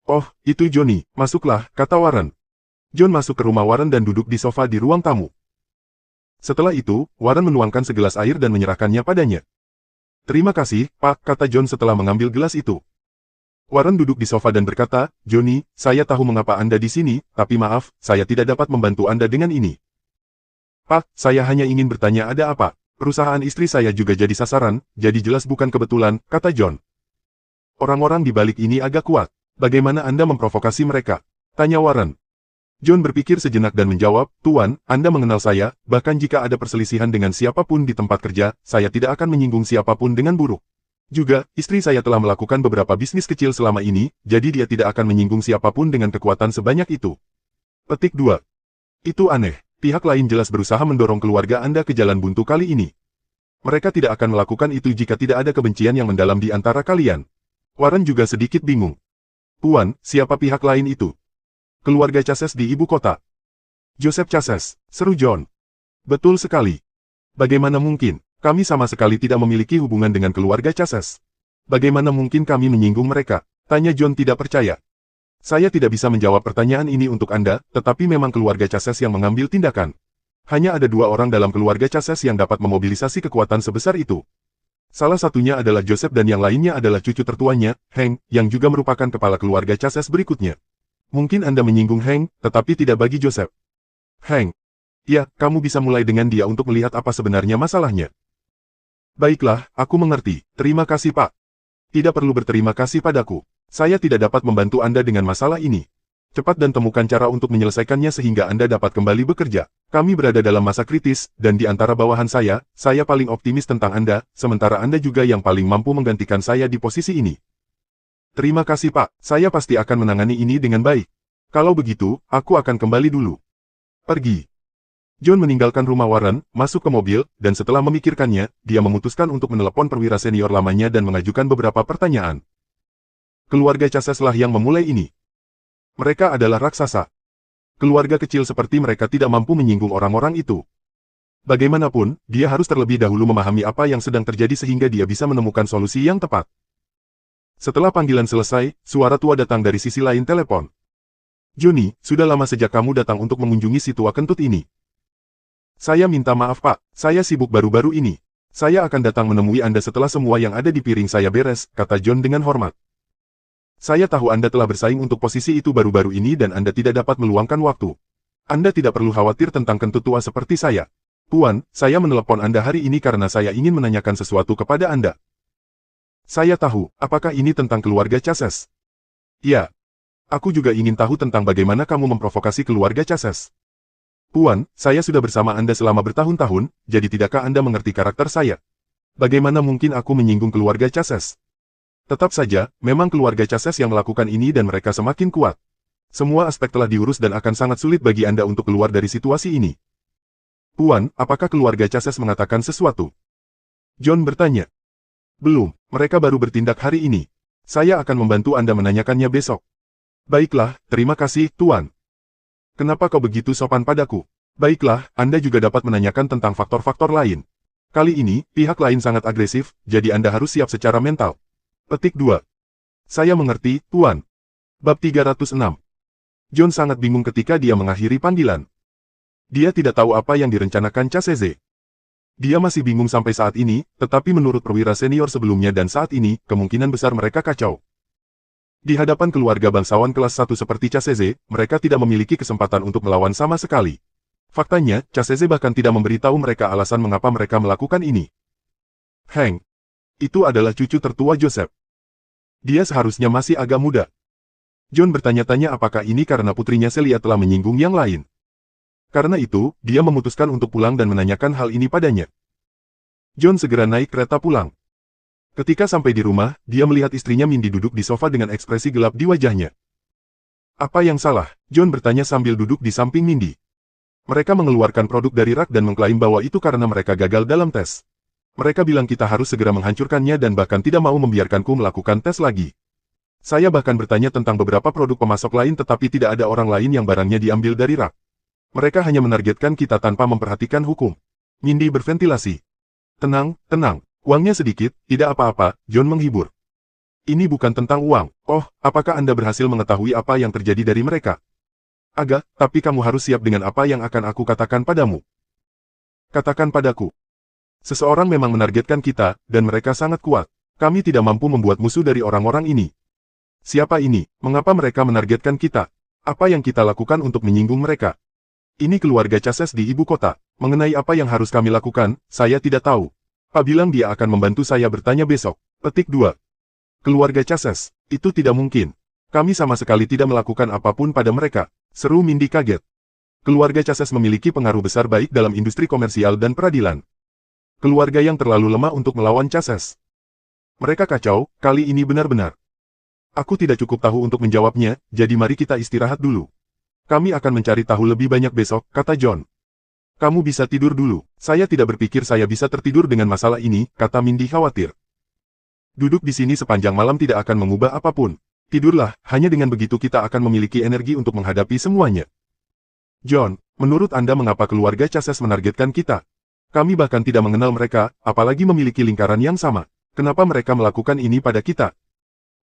"Oh, itu Johnny, masuklah," kata Warren. John masuk ke rumah Warren dan duduk di sofa di ruang tamu. Setelah itu, Warren menuangkan segelas air dan menyerahkannya padanya. "Terima kasih, Pak," kata John setelah mengambil gelas itu. Warren duduk di sofa dan berkata, "Johnny, saya tahu mengapa Anda di sini, tapi maaf, saya tidak dapat membantu Anda dengan ini." "Pak, saya hanya ingin bertanya ada apa. Perusahaan istri saya juga jadi sasaran, jadi jelas bukan kebetulan," kata John. "Orang-orang di balik ini agak kuat. Bagaimana Anda memprovokasi mereka?" tanya Warren. John berpikir sejenak dan menjawab, "Tuan, Anda mengenal saya, bahkan jika ada perselisihan dengan siapapun di tempat kerja, saya tidak akan menyinggung siapapun dengan buruk. Juga, istri saya telah melakukan beberapa bisnis kecil selama ini, jadi dia tidak akan menyinggung siapapun dengan kekuatan sebanyak itu." Petik 2. Itu aneh. Pihak lain jelas berusaha mendorong keluarga Anda ke jalan buntu kali ini. Mereka tidak akan melakukan itu jika tidak ada kebencian yang mendalam di antara kalian. Warren juga sedikit bingung. "Tuan, siapa pihak lain itu?" "Keluarga Chases di ibu kota." "Joseph Chases," seru John. Betul sekali. Bagaimana mungkin? Kami sama sekali tidak memiliki hubungan dengan keluarga Chases. Bagaimana mungkin kami menyinggung mereka? Tanya John tidak percaya. Saya tidak bisa menjawab pertanyaan ini untuk Anda, tetapi memang keluarga Chases yang mengambil tindakan. Hanya ada 2 orang dalam keluarga Chases yang dapat memobilisasi kekuatan sebesar itu. Salah satunya adalah Joseph dan yang lainnya adalah cucu tertuanya, Hank, yang juga merupakan kepala keluarga Chases berikutnya. Mungkin Anda menyinggung Hank, tetapi tidak bagi Joseph. Hank. Ya, kamu bisa mulai dengan dia untuk melihat apa sebenarnya masalahnya. Baiklah, aku mengerti. Terima kasih Pak. Tidak perlu berterima kasih padaku. Saya tidak dapat membantu Anda dengan masalah ini. Cepat dan temukan cara untuk menyelesaikannya sehingga Anda dapat kembali bekerja. Kami berada dalam masa kritis, dan di antara bawahan saya paling optimis tentang Anda, sementara Anda juga yang paling mampu menggantikan saya di posisi ini. Terima kasih Pak, saya pasti akan menangani ini dengan baik. Kalau begitu, aku akan kembali dulu. Pergi. John meninggalkan rumah Warren, masuk ke mobil, dan setelah memikirkannya, dia memutuskan untuk menelepon perwira senior lamanya dan mengajukan beberapa pertanyaan. Keluarga Chases lah yang memulai ini. Mereka adalah raksasa. Keluarga kecil seperti mereka tidak mampu menyinggung orang-orang itu. Bagaimanapun, dia harus terlebih dahulu memahami apa yang sedang terjadi sehingga dia bisa menemukan solusi yang tepat. Setelah panggilan selesai, suara tua datang dari sisi lain telepon. Johnny, sudah lama sejak kamu datang untuk mengunjungi si tua kentut ini. Saya minta maaf Pak, saya sibuk baru-baru ini. Saya akan datang menemui Anda setelah semua yang ada di piring saya beres, kata John dengan hormat. Saya tahu Anda telah bersaing untuk posisi itu baru-baru ini dan Anda tidak dapat meluangkan waktu. Anda tidak perlu khawatir tentang kentut tua seperti saya. Tuan, saya menelepon Anda hari ini karena saya ingin menanyakan sesuatu kepada Anda. Saya tahu, apakah ini tentang keluarga Chases? Ya. Aku juga ingin tahu tentang bagaimana kamu memprovokasi keluarga Chases. Puan, saya sudah bersama Anda selama bertahun-tahun, jadi tidakkah Anda mengerti karakter saya? Bagaimana mungkin aku menyinggung keluarga Chases? Tetap saja, memang keluarga Chases yang melakukan ini dan mereka semakin kuat. Semua aspek telah diurus dan akan sangat sulit bagi Anda untuk keluar dari situasi ini. Puan, apakah keluarga Chases mengatakan sesuatu? John bertanya. Belum, mereka baru bertindak hari ini. Saya akan membantu Anda menanyakannya besok. Baiklah, terima kasih, Tuan. Kenapa kau begitu sopan padaku? Baiklah, Anda juga dapat menanyakan tentang faktor-faktor lain. Kali ini, pihak lain sangat agresif, jadi Anda harus siap secara mental. Petik 2. Saya mengerti, Tuan. Bab 306. John sangat bingung ketika dia mengakhiri panggilan. Dia tidak tahu apa yang direncanakan Chaseze. Dia masih bingung sampai saat ini, tetapi menurut perwira senior sebelumnya dan saat ini, kemungkinan besar mereka kacau. Di hadapan keluarga bangsawan kelas 1 seperti Chaseze, mereka tidak memiliki kesempatan untuk melawan sama sekali. Faktanya, Chaseze bahkan tidak memberitahu mereka alasan mengapa mereka melakukan ini. Hank. Itu adalah cucu tertua Joseph. Dia seharusnya masih agak muda. John bertanya-tanya apakah ini karena putrinya Celia telah menyinggung yang lain. Karena itu, dia memutuskan untuk pulang dan menanyakan hal ini padanya. John segera naik kereta pulang. Ketika sampai di rumah, dia melihat istrinya Mindy duduk di sofa dengan ekspresi gelap di wajahnya. Apa yang salah? John bertanya sambil duduk di samping Mindy. Mereka mengeluarkan produk dari rak dan mengklaim bahwa itu karena mereka gagal dalam tes. Mereka bilang kita harus segera menghancurkannya dan bahkan tidak mau membiarkanku melakukan tes lagi. Saya bahkan bertanya tentang beberapa produk pemasok lain tetapi tidak ada orang lain yang barangnya diambil dari rak. Mereka hanya menargetkan kita tanpa memperhatikan hukum. Mindy berventilasi. Tenang, tenang. Uangnya sedikit, tidak apa-apa, John menghibur. Ini bukan tentang uang. Oh, apakah Anda berhasil mengetahui apa yang terjadi dari mereka? Agak, tapi kamu harus siap dengan apa yang akan aku katakan padamu. Katakan padaku. Seseorang memang menargetkan kita, dan mereka sangat kuat. Kami tidak mampu membuat musuh dari orang-orang ini. Siapa ini? Mengapa mereka menargetkan kita? Apa yang kita lakukan untuk menyinggung mereka? Ini keluarga Chases di ibu kota. Mengenai apa yang harus kami lakukan, saya tidak tahu. Pak bilang dia akan membantu saya bertanya besok. Petik 2. Keluarga Chases, itu tidak mungkin. Kami sama sekali tidak melakukan apapun pada mereka. Seru Mindy kaget. Keluarga Chases memiliki pengaruh besar baik dalam industri komersial dan peradilan. Keluarga yang terlalu lemah untuk melawan Chases. Mereka kacau, kali ini benar-benar. Aku tidak cukup tahu untuk menjawabnya, jadi mari kita istirahat dulu. Kami akan mencari tahu lebih banyak besok, kata John. Kamu bisa tidur dulu. Saya tidak berpikir saya bisa tertidur dengan masalah ini, kata Mindy khawatir. Duduk di sini sepanjang malam tidak akan mengubah apapun. Tidurlah, hanya dengan begitu kita akan memiliki energi untuk menghadapi semuanya. John, Menurut Anda mengapa keluarga Chases menargetkan kita? Kami bahkan tidak mengenal mereka, apalagi memiliki lingkaran yang sama. Kenapa mereka melakukan ini pada kita?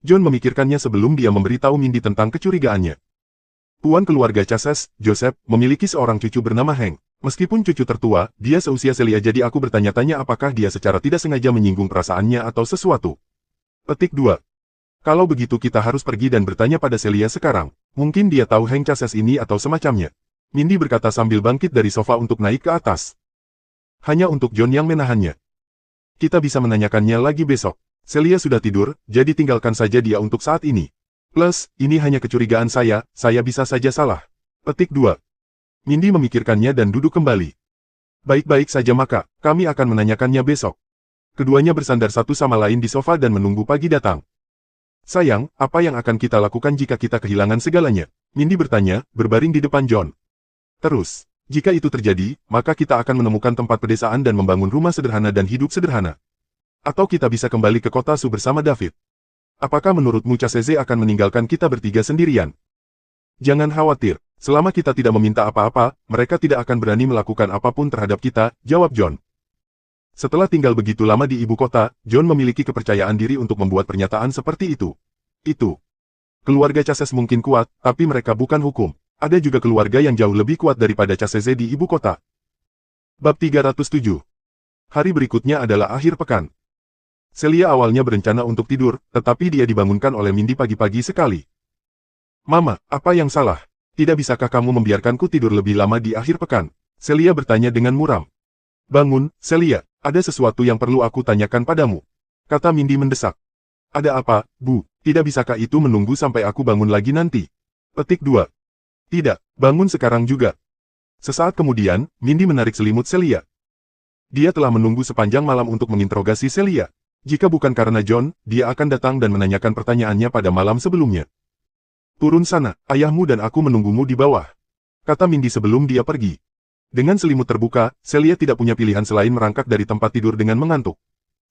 John memikirkannya sebelum dia memberitahu Mindy tentang kecurigaannya. Tuan keluarga Chases, Joseph, memiliki seorang cucu bernama Hank. Meskipun cucu tertua, dia seusia Celia, jadi aku bertanya-tanya apakah dia secara tidak sengaja menyinggung perasaannya atau sesuatu. Petik 2. Kalau begitu kita harus pergi dan bertanya pada Celia sekarang. Mungkin dia tahu Hank Chases ini atau semacamnya. Mindy berkata sambil bangkit dari sofa untuk naik ke atas. Hanya untuk John yang menahannya. Kita bisa menanyakannya lagi besok. Celia sudah tidur, jadi tinggalkan saja dia untuk saat ini. Plus, ini hanya kecurigaan saya bisa saja salah. Petik 2. Mindy memikirkannya dan duduk kembali. Baik-baik saja maka, kami akan menanyakannya besok. Keduanya bersandar satu sama lain di sofa dan menunggu pagi datang. Sayang, apa yang akan kita lakukan jika kita kehilangan segalanya? Mindy bertanya, berbaring di depan John. Terus, jika itu terjadi, maka kita akan menemukan tempat pedesaan dan membangun rumah sederhana dan hidup sederhana. Atau kita bisa kembali ke kota Su bersama David. Apakah menurutmu Chaseze akan meninggalkan kita bertiga sendirian? Jangan khawatir, selama kita tidak meminta apa-apa, mereka tidak akan berani melakukan apapun terhadap kita, jawab John. Setelah tinggal begitu lama di ibu kota, John memiliki kepercayaan diri untuk membuat pernyataan seperti itu. Keluarga Chases mungkin kuat, tapi mereka bukan hukum. Ada juga keluarga yang jauh lebih kuat daripada Chaseze di ibu kota. Bab 307. Hari berikutnya adalah akhir pekan. Celia awalnya berencana untuk tidur, tetapi dia dibangunkan oleh Mindy pagi-pagi sekali. Mama, apa yang salah? Tidak bisakah kamu membiarkanku tidur lebih lama di akhir pekan? Celia bertanya dengan muram. Bangun, Celia, ada sesuatu yang perlu aku tanyakan padamu. Kata Mindy mendesak. Ada apa, Bu? Tidak bisakah itu menunggu sampai aku bangun lagi nanti? Petik 2. Tidak, bangun sekarang juga. Sesaat kemudian, Mindy menarik selimut Celia. Dia telah menunggu sepanjang malam untuk menginterogasi Celia. Jika bukan karena John, dia akan datang dan menanyakan pertanyaannya pada malam sebelumnya. Turun sana, ayahmu dan aku menunggumu di bawah. Kata Mindy sebelum dia pergi. Dengan selimut terbuka, Celia tidak punya pilihan selain merangkak dari tempat tidur dengan mengantuk.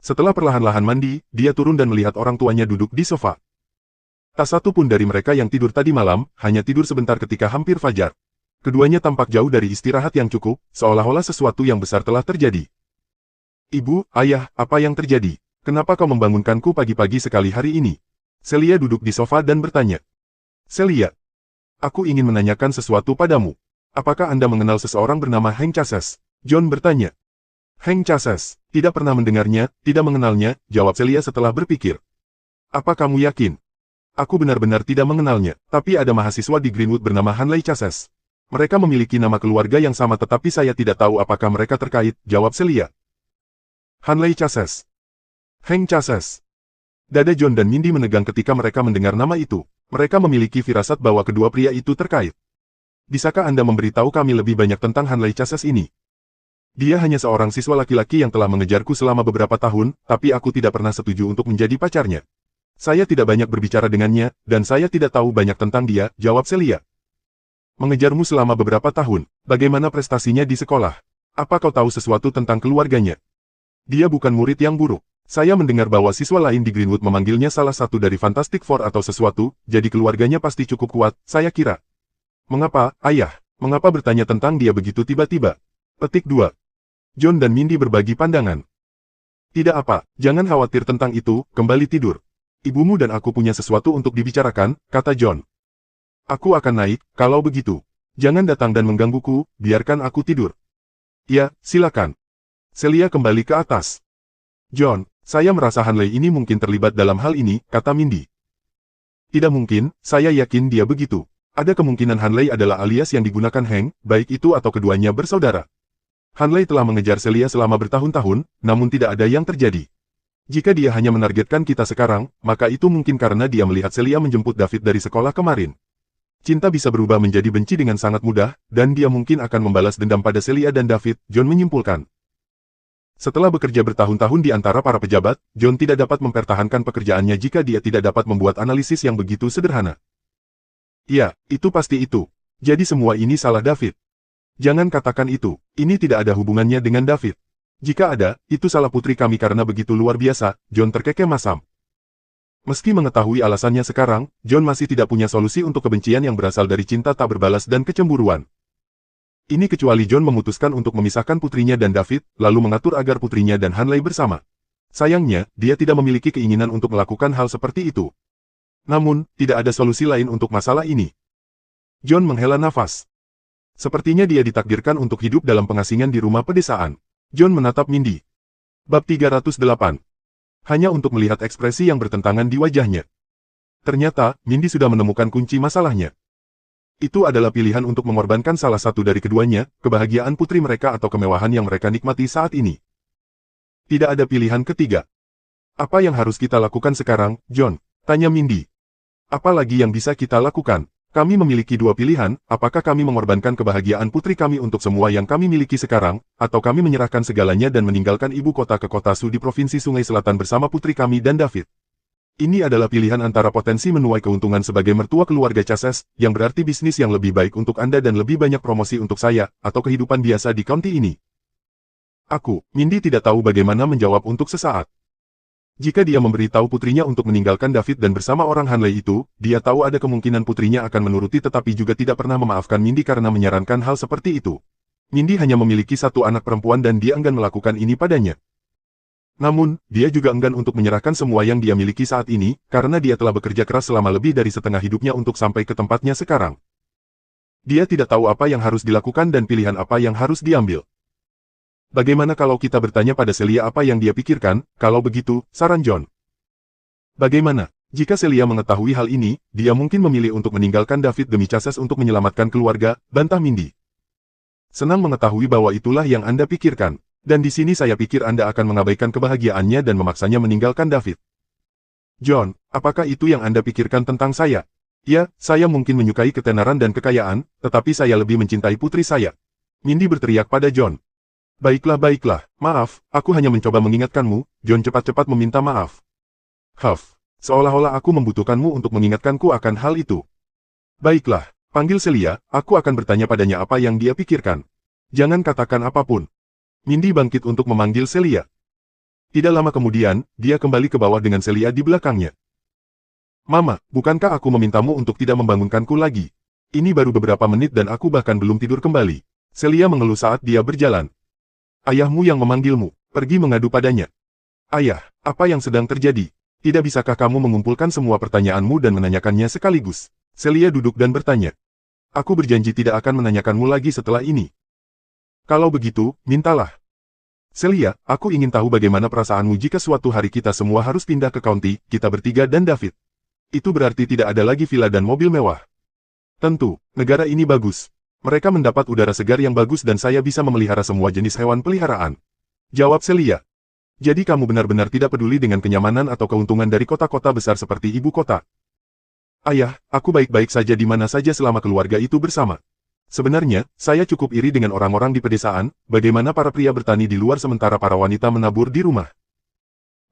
Setelah perlahan-lahan mandi, dia turun dan melihat orang tuanya duduk di sofa. Tak satu pun dari mereka yang tidur tadi malam, hanya tidur sebentar ketika hampir fajar. Keduanya tampak jauh dari istirahat yang cukup, seolah-olah sesuatu yang besar telah terjadi. Ibu, ayah, apa yang terjadi? Kenapa kau membangunkanku pagi-pagi sekali hari ini? Celia duduk di sofa dan bertanya. Celia, aku ingin menanyakan sesuatu padamu. Apakah Anda mengenal seseorang bernama Hank Chases? John bertanya. Hank Chases, tidak pernah mendengarnya, tidak mengenalnya, jawab Celia setelah berpikir. Apa kamu yakin? Aku benar-benar tidak mengenalnya, tapi ada mahasiswa di Greenwood bernama Hanley Chases. Mereka memiliki nama keluarga yang sama tetapi saya tidak tahu apakah mereka terkait, jawab Celia. Hanley Chases. Hank Chases. Dada John dan Mindy menegang ketika mereka mendengar nama itu. Mereka memiliki firasat bahwa kedua pria itu terkait. Bisakah Anda memberitahu kami lebih banyak tentang Hanley Chases ini? Dia hanya seorang siswa laki-laki yang telah mengejarku selama beberapa tahun, tapi aku tidak pernah setuju untuk menjadi pacarnya. Saya tidak banyak berbicara dengannya, dan saya tidak tahu banyak tentang dia, jawab Celia. Mengejarmu selama beberapa tahun, bagaimana prestasinya di sekolah? Apa kau tahu sesuatu tentang keluarganya? Dia bukan murid yang buruk. Saya mendengar bahwa siswa lain di Greenwood memanggilnya salah satu dari Fantastic Four atau sesuatu, jadi keluarganya pasti cukup kuat, saya kira. Mengapa, ayah? Mengapa bertanya tentang dia begitu tiba-tiba? Petik 2. John dan Mindy berbagi pandangan. Tidak apa, jangan khawatir tentang itu, kembali tidur. Ibumu dan aku punya sesuatu untuk dibicarakan, kata John. Aku akan naik, kalau begitu. Jangan datang dan menggangguku, biarkan aku tidur. Ya, silakan. Celia kembali ke atas. John, saya merasa Hanley ini mungkin terlibat dalam hal ini, kata Mindy. Tidak mungkin, saya yakin dia begitu. Ada kemungkinan Hanley adalah alias yang digunakan Hank, baik itu atau keduanya bersaudara. Hanley telah mengejar Celia selama bertahun-tahun, namun tidak ada yang terjadi. Jika dia hanya menargetkan kita sekarang, maka itu mungkin karena dia melihat Celia menjemput David dari sekolah kemarin. Cinta bisa berubah menjadi benci dengan sangat mudah, dan dia mungkin akan membalas dendam pada Celia dan David, John menyimpulkan. Setelah bekerja bertahun-tahun di antara para pejabat, John tidak dapat mempertahankan pekerjaannya jika dia tidak dapat membuat analisis yang begitu sederhana. Ya, itu pasti itu. Jadi semua ini salah David. Jangan katakan itu, ini tidak ada hubungannya dengan David. Jika ada, itu salah putri kami karena begitu luar biasa, John terkekeh masam. Meski mengetahui alasannya sekarang, John masih tidak punya solusi untuk kebencian yang berasal dari cinta tak berbalas dan kecemburuan. Ini kecuali John memutuskan untuk memisahkan putrinya dan David, lalu mengatur agar putrinya dan Hanley bersama. Sayangnya, dia tidak memiliki keinginan untuk melakukan hal seperti itu. Namun, tidak ada solusi lain untuk masalah ini. John menghela nafas. Sepertinya dia ditakdirkan untuk hidup dalam pengasingan di rumah pedesaan. John menatap Mindy. Bab 308. Hanya untuk melihat ekspresi yang bertentangan di wajahnya. Ternyata, Mindy sudah menemukan kunci masalahnya. Itu adalah pilihan untuk mengorbankan salah satu dari keduanya, kebahagiaan putri mereka atau kemewahan yang mereka nikmati saat ini. Tidak ada pilihan ketiga. Apa yang harus kita lakukan sekarang, John? Tanya Mindy. Apa lagi yang bisa kita lakukan? Kami memiliki dua pilihan, apakah kami mengorbankan kebahagiaan putri kami untuk semua yang kami miliki sekarang, atau kami menyerahkan segalanya dan meninggalkan ibu kota ke kota Su di Provinsi Sungai Selatan bersama putri kami dan David. Ini adalah pilihan antara potensi menuai keuntungan sebagai mertua keluarga Chases, yang berarti bisnis yang lebih baik untuk Anda dan lebih banyak promosi untuk saya, atau kehidupan biasa di county ini. Mindy tidak tahu bagaimana menjawab untuk sesaat. Jika dia memberitahu putrinya untuk meninggalkan David dan bersama orang Hanley itu, dia tahu ada kemungkinan putrinya akan menuruti tetapi juga tidak pernah memaafkan Mindy karena menyarankan hal seperti itu. Mindy hanya memiliki satu anak perempuan dan dia enggan melakukan ini padanya. Namun, dia juga enggan untuk menyerahkan semua yang dia miliki saat ini, karena dia telah bekerja keras selama lebih dari setengah hidupnya untuk sampai ke tempatnya sekarang. Dia tidak tahu apa yang harus dilakukan dan pilihan apa yang harus diambil. Bagaimana kalau kita bertanya pada Celia apa yang dia pikirkan? Kalau begitu, saran John. Bagaimana? Jika Celia mengetahui hal ini, dia mungkin memilih untuk meninggalkan David demi Chases untuk menyelamatkan keluarga, bantah Mindy. Senang mengetahui bahwa itulah yang Anda pikirkan. Dan di sini saya pikir Anda akan mengabaikan kebahagiaannya dan memaksanya meninggalkan David. John, apakah itu yang Anda pikirkan tentang saya? Ya, saya mungkin menyukai ketenaran dan kekayaan, tetapi saya lebih mencintai putri saya. Mindy berteriak pada John. Baiklah, maaf, aku hanya mencoba mengingatkanmu, John cepat-cepat meminta maaf. Seolah-olah aku membutuhkanmu untuk mengingatkanku akan hal itu. Baiklah, panggil Celia, aku akan bertanya padanya apa yang dia pikirkan. Jangan katakan apapun. Mindy bangkit untuk memanggil Celia. Tidak lama kemudian, dia kembali ke bawah dengan Celia di belakangnya. Mama, bukankah aku memintamu untuk tidak membangunkanku lagi? Ini baru beberapa menit dan aku bahkan belum tidur kembali. Celia mengeluh saat dia berjalan. Ayahmu yang memanggilmu, pergi mengadu padanya. Ayah, apa yang sedang terjadi? Tidak bisakah kamu mengumpulkan semua pertanyaanmu dan menanyakannya sekaligus? Celia duduk dan bertanya. Aku berjanji tidak akan menanyakanmu lagi setelah ini. Kalau begitu, mintalah. Celia, aku ingin tahu bagaimana perasaanmu jika suatu hari kita semua harus pindah ke county, kita bertiga dan David. Itu berarti tidak ada lagi villa dan mobil mewah. Tentu, negara ini bagus. Mereka mendapat udara segar yang bagus dan saya bisa memelihara semua jenis hewan peliharaan. Jawab Celia. Jadi kamu benar-benar tidak peduli dengan kenyamanan atau keuntungan dari kota-kota besar seperti ibu kota. Ayah, aku baik-baik saja di mana saja selama keluarga itu bersama. Sebenarnya, saya cukup iri dengan orang-orang di pedesaan, bagaimana para pria bertani di luar sementara para wanita menabur di rumah.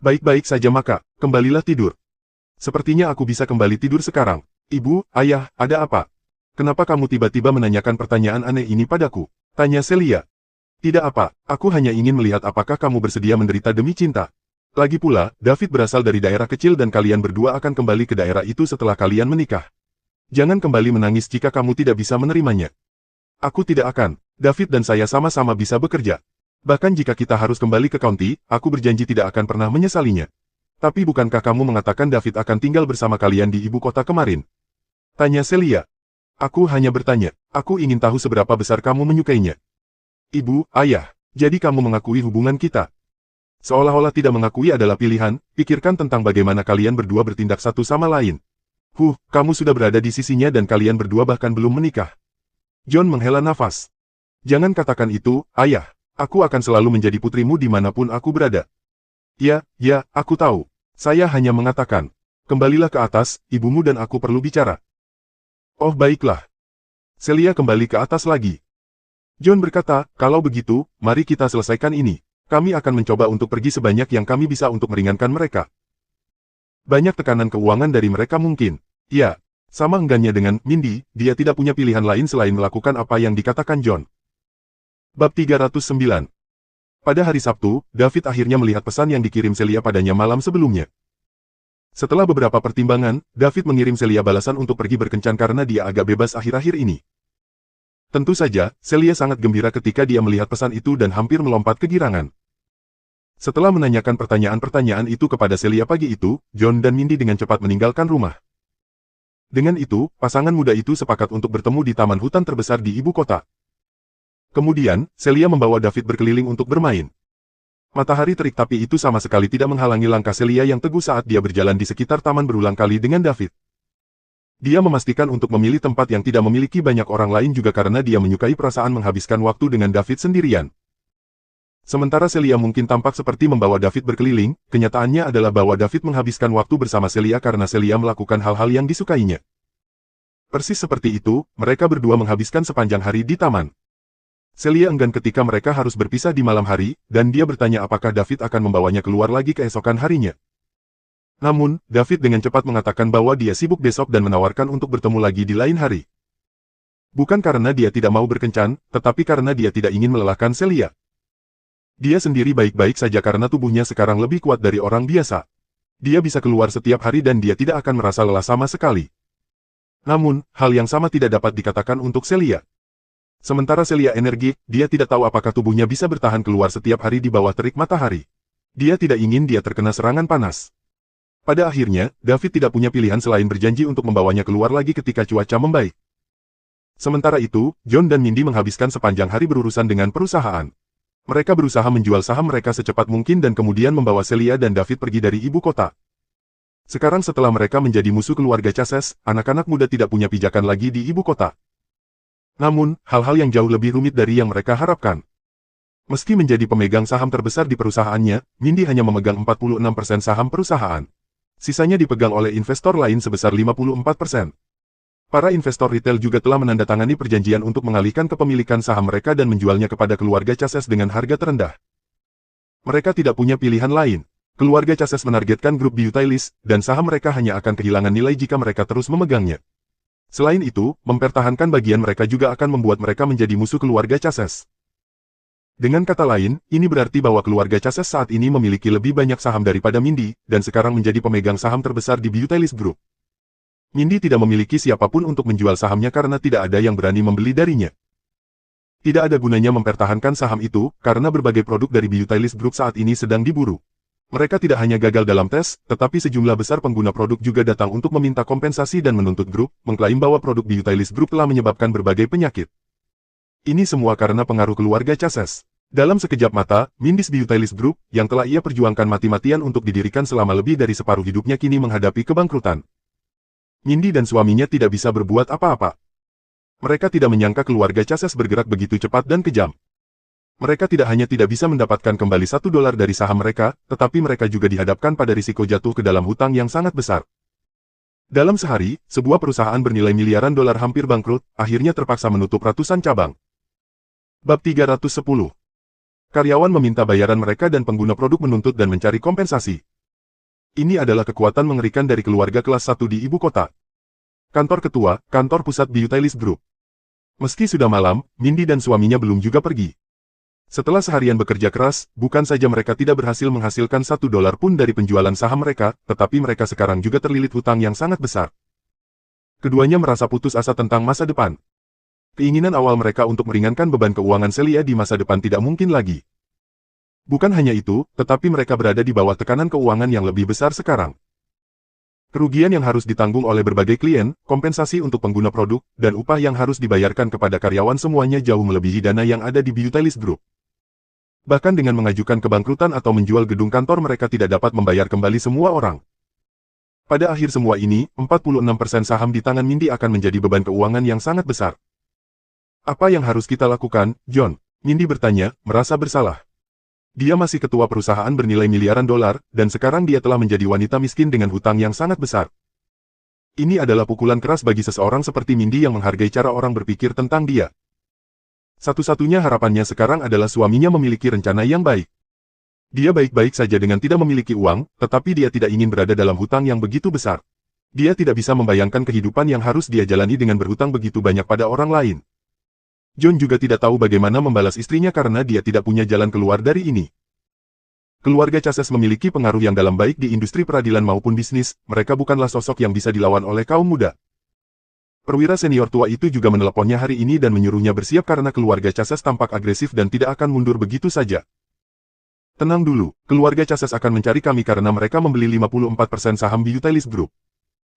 Baik-baik saja maka, kembalilah tidur. Sepertinya aku bisa kembali tidur sekarang. Ibu, ayah, ada apa? Kenapa kamu tiba-tiba menanyakan pertanyaan aneh ini padaku? Tanya Celia. Tidak apa, aku hanya ingin melihat apakah kamu bersedia menderita demi cinta. Lagi pula, David berasal dari daerah kecil dan kalian berdua akan kembali ke daerah itu setelah kalian menikah. Jangan kembali menangis jika kamu tidak bisa menerimanya. Aku tidak akan. David dan saya sama-sama bisa bekerja. Bahkan jika kita harus kembali ke county, aku berjanji tidak akan pernah menyesalinya. Tapi bukankah kamu mengatakan David akan tinggal bersama kalian di ibu kota kemarin? Tanya Celia. Aku hanya bertanya. Aku ingin tahu seberapa besar kamu menyukainya. Ibu, ayah, jadi kamu mengakui hubungan kita. Seolah-olah tidak mengakui adalah pilihan, pikirkan tentang bagaimana kalian berdua bertindak satu sama lain. Kamu sudah berada di sisinya dan kalian berdua bahkan belum menikah. John menghela nafas. Jangan katakan itu, ayah. Aku akan selalu menjadi putrimu dimanapun aku berada. Ya, aku tahu. Saya hanya mengatakan. Kembalilah ke atas, ibumu dan aku perlu bicara. Oh baiklah. Celia kembali ke atas lagi. John berkata, kalau begitu, mari kita selesaikan ini. Kami akan mencoba untuk pergi sebanyak yang kami bisa untuk meringankan mereka. Banyak tekanan keuangan dari mereka mungkin. Ya. Sama enggannya dengan Mindy, dia tidak punya pilihan lain selain melakukan apa yang dikatakan John. Bab 309. Pada hari Sabtu, David akhirnya melihat pesan yang dikirim Celia padanya malam sebelumnya. Setelah beberapa pertimbangan, David mengirim Celia balasan untuk pergi berkencan karena dia agak bebas akhir-akhir ini. Tentu saja, Celia sangat gembira ketika dia melihat pesan itu dan hampir melompat kegirangan. Setelah menanyakan pertanyaan-pertanyaan itu kepada Celia pagi itu, John dan Mindy dengan cepat meninggalkan rumah. Dengan itu, pasangan muda itu sepakat untuk bertemu di taman hutan terbesar di ibu kota. Kemudian, Celia membawa David berkeliling untuk bermain. Matahari terik tapi itu sama sekali tidak menghalangi langkah Celia yang teguh saat dia berjalan di sekitar taman berulang kali dengan David. Dia memastikan untuk memilih tempat yang tidak memiliki banyak orang lain juga karena dia menyukai perasaan menghabiskan waktu dengan David sendirian. Sementara Celia mungkin tampak seperti membawa David berkeliling, kenyataannya adalah bahwa David menghabiskan waktu bersama Celia karena Celia melakukan hal-hal yang disukainya. Persis seperti itu, mereka berdua menghabiskan sepanjang hari di taman. Celia enggan ketika mereka harus berpisah di malam hari, dan dia bertanya apakah David akan membawanya keluar lagi keesokan harinya. Namun, David dengan cepat mengatakan bahwa dia sibuk besok dan menawarkan untuk bertemu lagi di lain hari. Bukan karena dia tidak mau berkencan, tetapi karena dia tidak ingin melelahkan Celia. Dia sendiri baik-baik saja karena tubuhnya sekarang lebih kuat dari orang biasa. Dia bisa keluar setiap hari dan dia tidak akan merasa lelah sama sekali. Namun, hal yang sama tidak dapat dikatakan untuk Celia. Sementara Celia energik, dia tidak tahu apakah tubuhnya bisa bertahan keluar setiap hari di bawah terik matahari. Dia tidak ingin dia terkena serangan panas. Pada akhirnya, David tidak punya pilihan selain berjanji untuk membawanya keluar lagi ketika cuaca membaik. Sementara itu, John dan Mindy menghabiskan sepanjang hari berurusan dengan perusahaan. Mereka berusaha menjual saham mereka secepat mungkin dan kemudian membawa Celia dan David pergi dari ibu kota. Sekarang setelah mereka menjadi musuh keluarga Chases, anak-anak muda tidak punya pijakan lagi di ibu kota. Namun, hal-hal yang jauh lebih rumit dari yang mereka harapkan. Meski menjadi pemegang saham terbesar di perusahaannya, Mindy hanya memegang 46% saham perusahaan. Sisanya dipegang oleh investor lain sebesar 54%. Para investor retail juga telah menandatangani perjanjian untuk mengalihkan kepemilikan saham mereka dan menjualnya kepada keluarga Chases dengan harga terendah. Mereka tidak punya pilihan lain. Keluarga Chases menargetkan grup Beautylist, dan saham mereka hanya akan kehilangan nilai jika mereka terus memegangnya. Selain itu, mempertahankan bagian mereka juga akan membuat mereka menjadi musuh keluarga Chases. Dengan kata lain, ini berarti bahwa keluarga Chases saat ini memiliki lebih banyak saham daripada Mindy, dan sekarang menjadi pemegang saham terbesar di Beautylist Group. Mindy tidak memiliki siapapun untuk menjual sahamnya karena tidak ada yang berani membeli darinya. Tidak ada gunanya mempertahankan saham itu, karena berbagai produk dari Beautylist Group saat ini sedang diburu. Mereka tidak hanya gagal dalam tes, tetapi sejumlah besar pengguna produk juga datang untuk meminta kompensasi dan menuntut grup, mengklaim bahwa produk Beautylist Group telah menyebabkan berbagai penyakit. Ini semua karena pengaruh keluarga Chases. Dalam sekejap mata, Mindy's Beautylist Group, yang telah ia perjuangkan mati-matian untuk didirikan selama lebih dari separuh hidupnya kini menghadapi kebangkrutan. Mindy dan suaminya tidak bisa berbuat apa-apa. Mereka tidak menyangka keluarga Chases bergerak begitu cepat dan kejam. Mereka tidak hanya tidak bisa mendapatkan kembali $1 dari saham mereka, tetapi mereka juga dihadapkan pada risiko jatuh ke dalam hutang yang sangat besar. Dalam sehari, sebuah perusahaan bernilai miliaran dolar hampir bangkrut, akhirnya terpaksa menutup ratusan cabang. Bab 310. Karyawan meminta bayaran mereka dan pengguna produk menuntut dan mencari kompensasi. Ini adalah kekuatan mengerikan dari keluarga kelas 1 di ibu kota. Kantor ketua, kantor pusat Beautylist Group. Meski sudah malam, Mindy dan suaminya belum juga pergi. Setelah seharian bekerja keras, bukan saja mereka tidak berhasil menghasilkan $1 pun dari penjualan saham mereka, tetapi mereka sekarang juga terlilit hutang yang sangat besar. Keduanya merasa putus asa tentang masa depan. Keinginan awal mereka untuk meringankan beban keuangan Celia di masa depan tidak mungkin lagi. Bukan hanya itu, tetapi mereka berada di bawah tekanan keuangan yang lebih besar sekarang. Kerugian yang harus ditanggung oleh berbagai klien, kompensasi untuk pengguna produk, dan upah yang harus dibayarkan kepada karyawan semuanya jauh melebihi dana yang ada di Beautylist Group. Bahkan dengan mengajukan kebangkrutan atau menjual gedung kantor mereka tidak dapat membayar kembali semua orang. Pada akhir semua ini, 46% saham di tangan Mindy akan menjadi beban keuangan yang sangat besar. Apa yang harus kita lakukan, John? Mindy bertanya, merasa bersalah. Dia masih ketua perusahaan bernilai miliaran dolar, dan sekarang dia telah menjadi wanita miskin dengan hutang yang sangat besar. Ini adalah pukulan keras bagi seseorang seperti Mindy yang menghargai cara orang berpikir tentang dia. Satu-satunya harapannya sekarang adalah suaminya memiliki rencana yang baik. Dia baik-baik saja dengan tidak memiliki uang, tetapi dia tidak ingin berada dalam hutang yang begitu besar. Dia tidak bisa membayangkan kehidupan yang harus dia jalani dengan berhutang begitu banyak pada orang lain. John juga tidak tahu bagaimana membalas istrinya karena dia tidak punya jalan keluar dari ini. Keluarga Chases memiliki pengaruh yang dalam baik di industri peradilan maupun bisnis, mereka bukanlah sosok yang bisa dilawan oleh kaum muda. Perwira senior tua itu juga meneleponnya hari ini dan menyuruhnya bersiap karena keluarga Cases tampak agresif dan tidak akan mundur begitu saja. Tenang dulu, keluarga Cases akan mencari kami karena mereka membeli 54% saham di Utilis Group.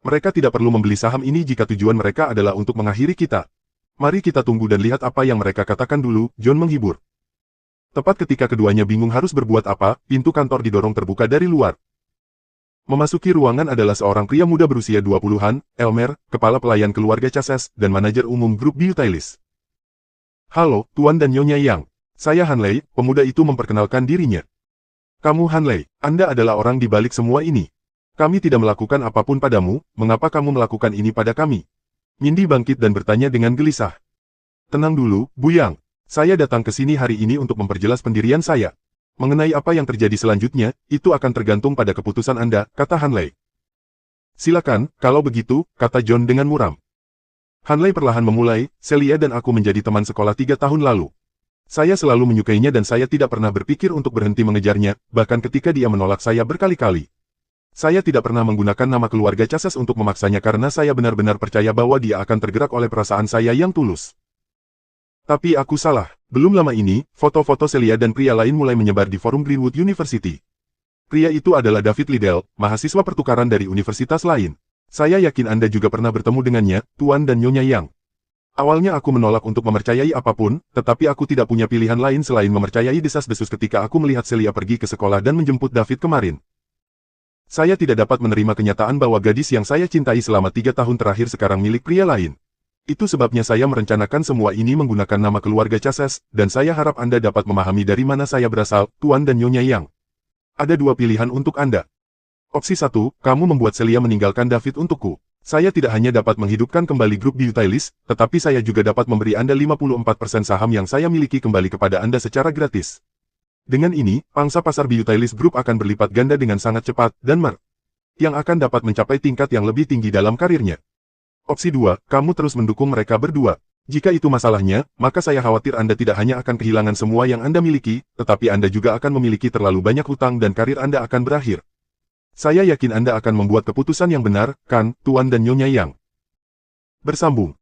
Mereka tidak perlu membeli saham ini jika tujuan mereka adalah untuk mengakhiri kita. Mari kita tunggu dan lihat apa yang mereka katakan dulu, John menghibur. Tepat ketika keduanya bingung harus berbuat apa, pintu kantor didorong terbuka dari luar. Memasuki ruangan adalah seorang pria muda berusia 20-an, Elmer, kepala pelayan keluarga Cases, dan manajer umum grup Utilis. Halo, Tuan dan Nyonya Yang. Saya Hanley, pemuda itu memperkenalkan dirinya. Kamu Hanley, Anda adalah orang di balik semua ini. Kami tidak melakukan apapun padamu, mengapa kamu melakukan ini pada kami? Mindy bangkit dan bertanya dengan gelisah. Tenang dulu, Bu Yang. Saya datang ke sini hari ini untuk memperjelas pendirian saya. Mengenai apa yang terjadi selanjutnya, itu akan tergantung pada keputusan Anda, kata Hanley. Silakan, kalau begitu, kata John dengan muram. Hanley perlahan memulai, Celia dan aku menjadi teman sekolah 3 tahun lalu. Saya selalu menyukainya dan saya tidak pernah berpikir untuk berhenti mengejarnya, bahkan ketika dia menolak saya berkali-kali. Saya tidak pernah menggunakan nama keluarga Cases untuk memaksanya karena saya benar-benar percaya bahwa dia akan tergerak oleh perasaan saya yang tulus. Tapi aku salah. Belum lama ini, foto-foto Celia dan pria lain mulai menyebar di forum Greenwood University. Pria itu adalah David Liddell, mahasiswa pertukaran dari universitas lain. Saya yakin Anda juga pernah bertemu dengannya, Tuan dan Nyonya Yang. Awalnya aku menolak untuk mempercayai apapun, tetapi aku tidak punya pilihan lain selain mempercayai desas-desus ketika aku melihat Celia pergi ke sekolah dan menjemput David kemarin. Saya tidak dapat menerima kenyataan bahwa gadis yang saya cintai selama 3 tahun terakhir sekarang milik pria lain. Itu sebabnya saya merencanakan semua ini menggunakan nama keluarga Cases, dan saya harap Anda dapat memahami dari mana saya berasal, Tuan dan Nyonya Yang. Ada 2 pilihan untuk Anda. Opsi 1, kamu membuat Celia meninggalkan David untukku. Saya tidak hanya dapat menghidupkan kembali grup Utilis, tetapi saya juga dapat memberi Anda 54% saham yang saya miliki kembali kepada Anda secara gratis. Dengan ini, pangsa pasar Utilis Group akan berlipat ganda dengan sangat cepat, dan yang akan dapat mencapai tingkat yang lebih tinggi dalam karirnya. Opsi 2, kamu terus mendukung mereka berdua. Jika itu masalahnya, maka saya khawatir Anda tidak hanya akan kehilangan semua yang Anda miliki, tetapi Anda juga akan memiliki terlalu banyak hutang dan karir Anda akan berakhir. Saya yakin Anda akan membuat keputusan yang benar, kan, Tuan dan Nyonya Yang. Bersambung.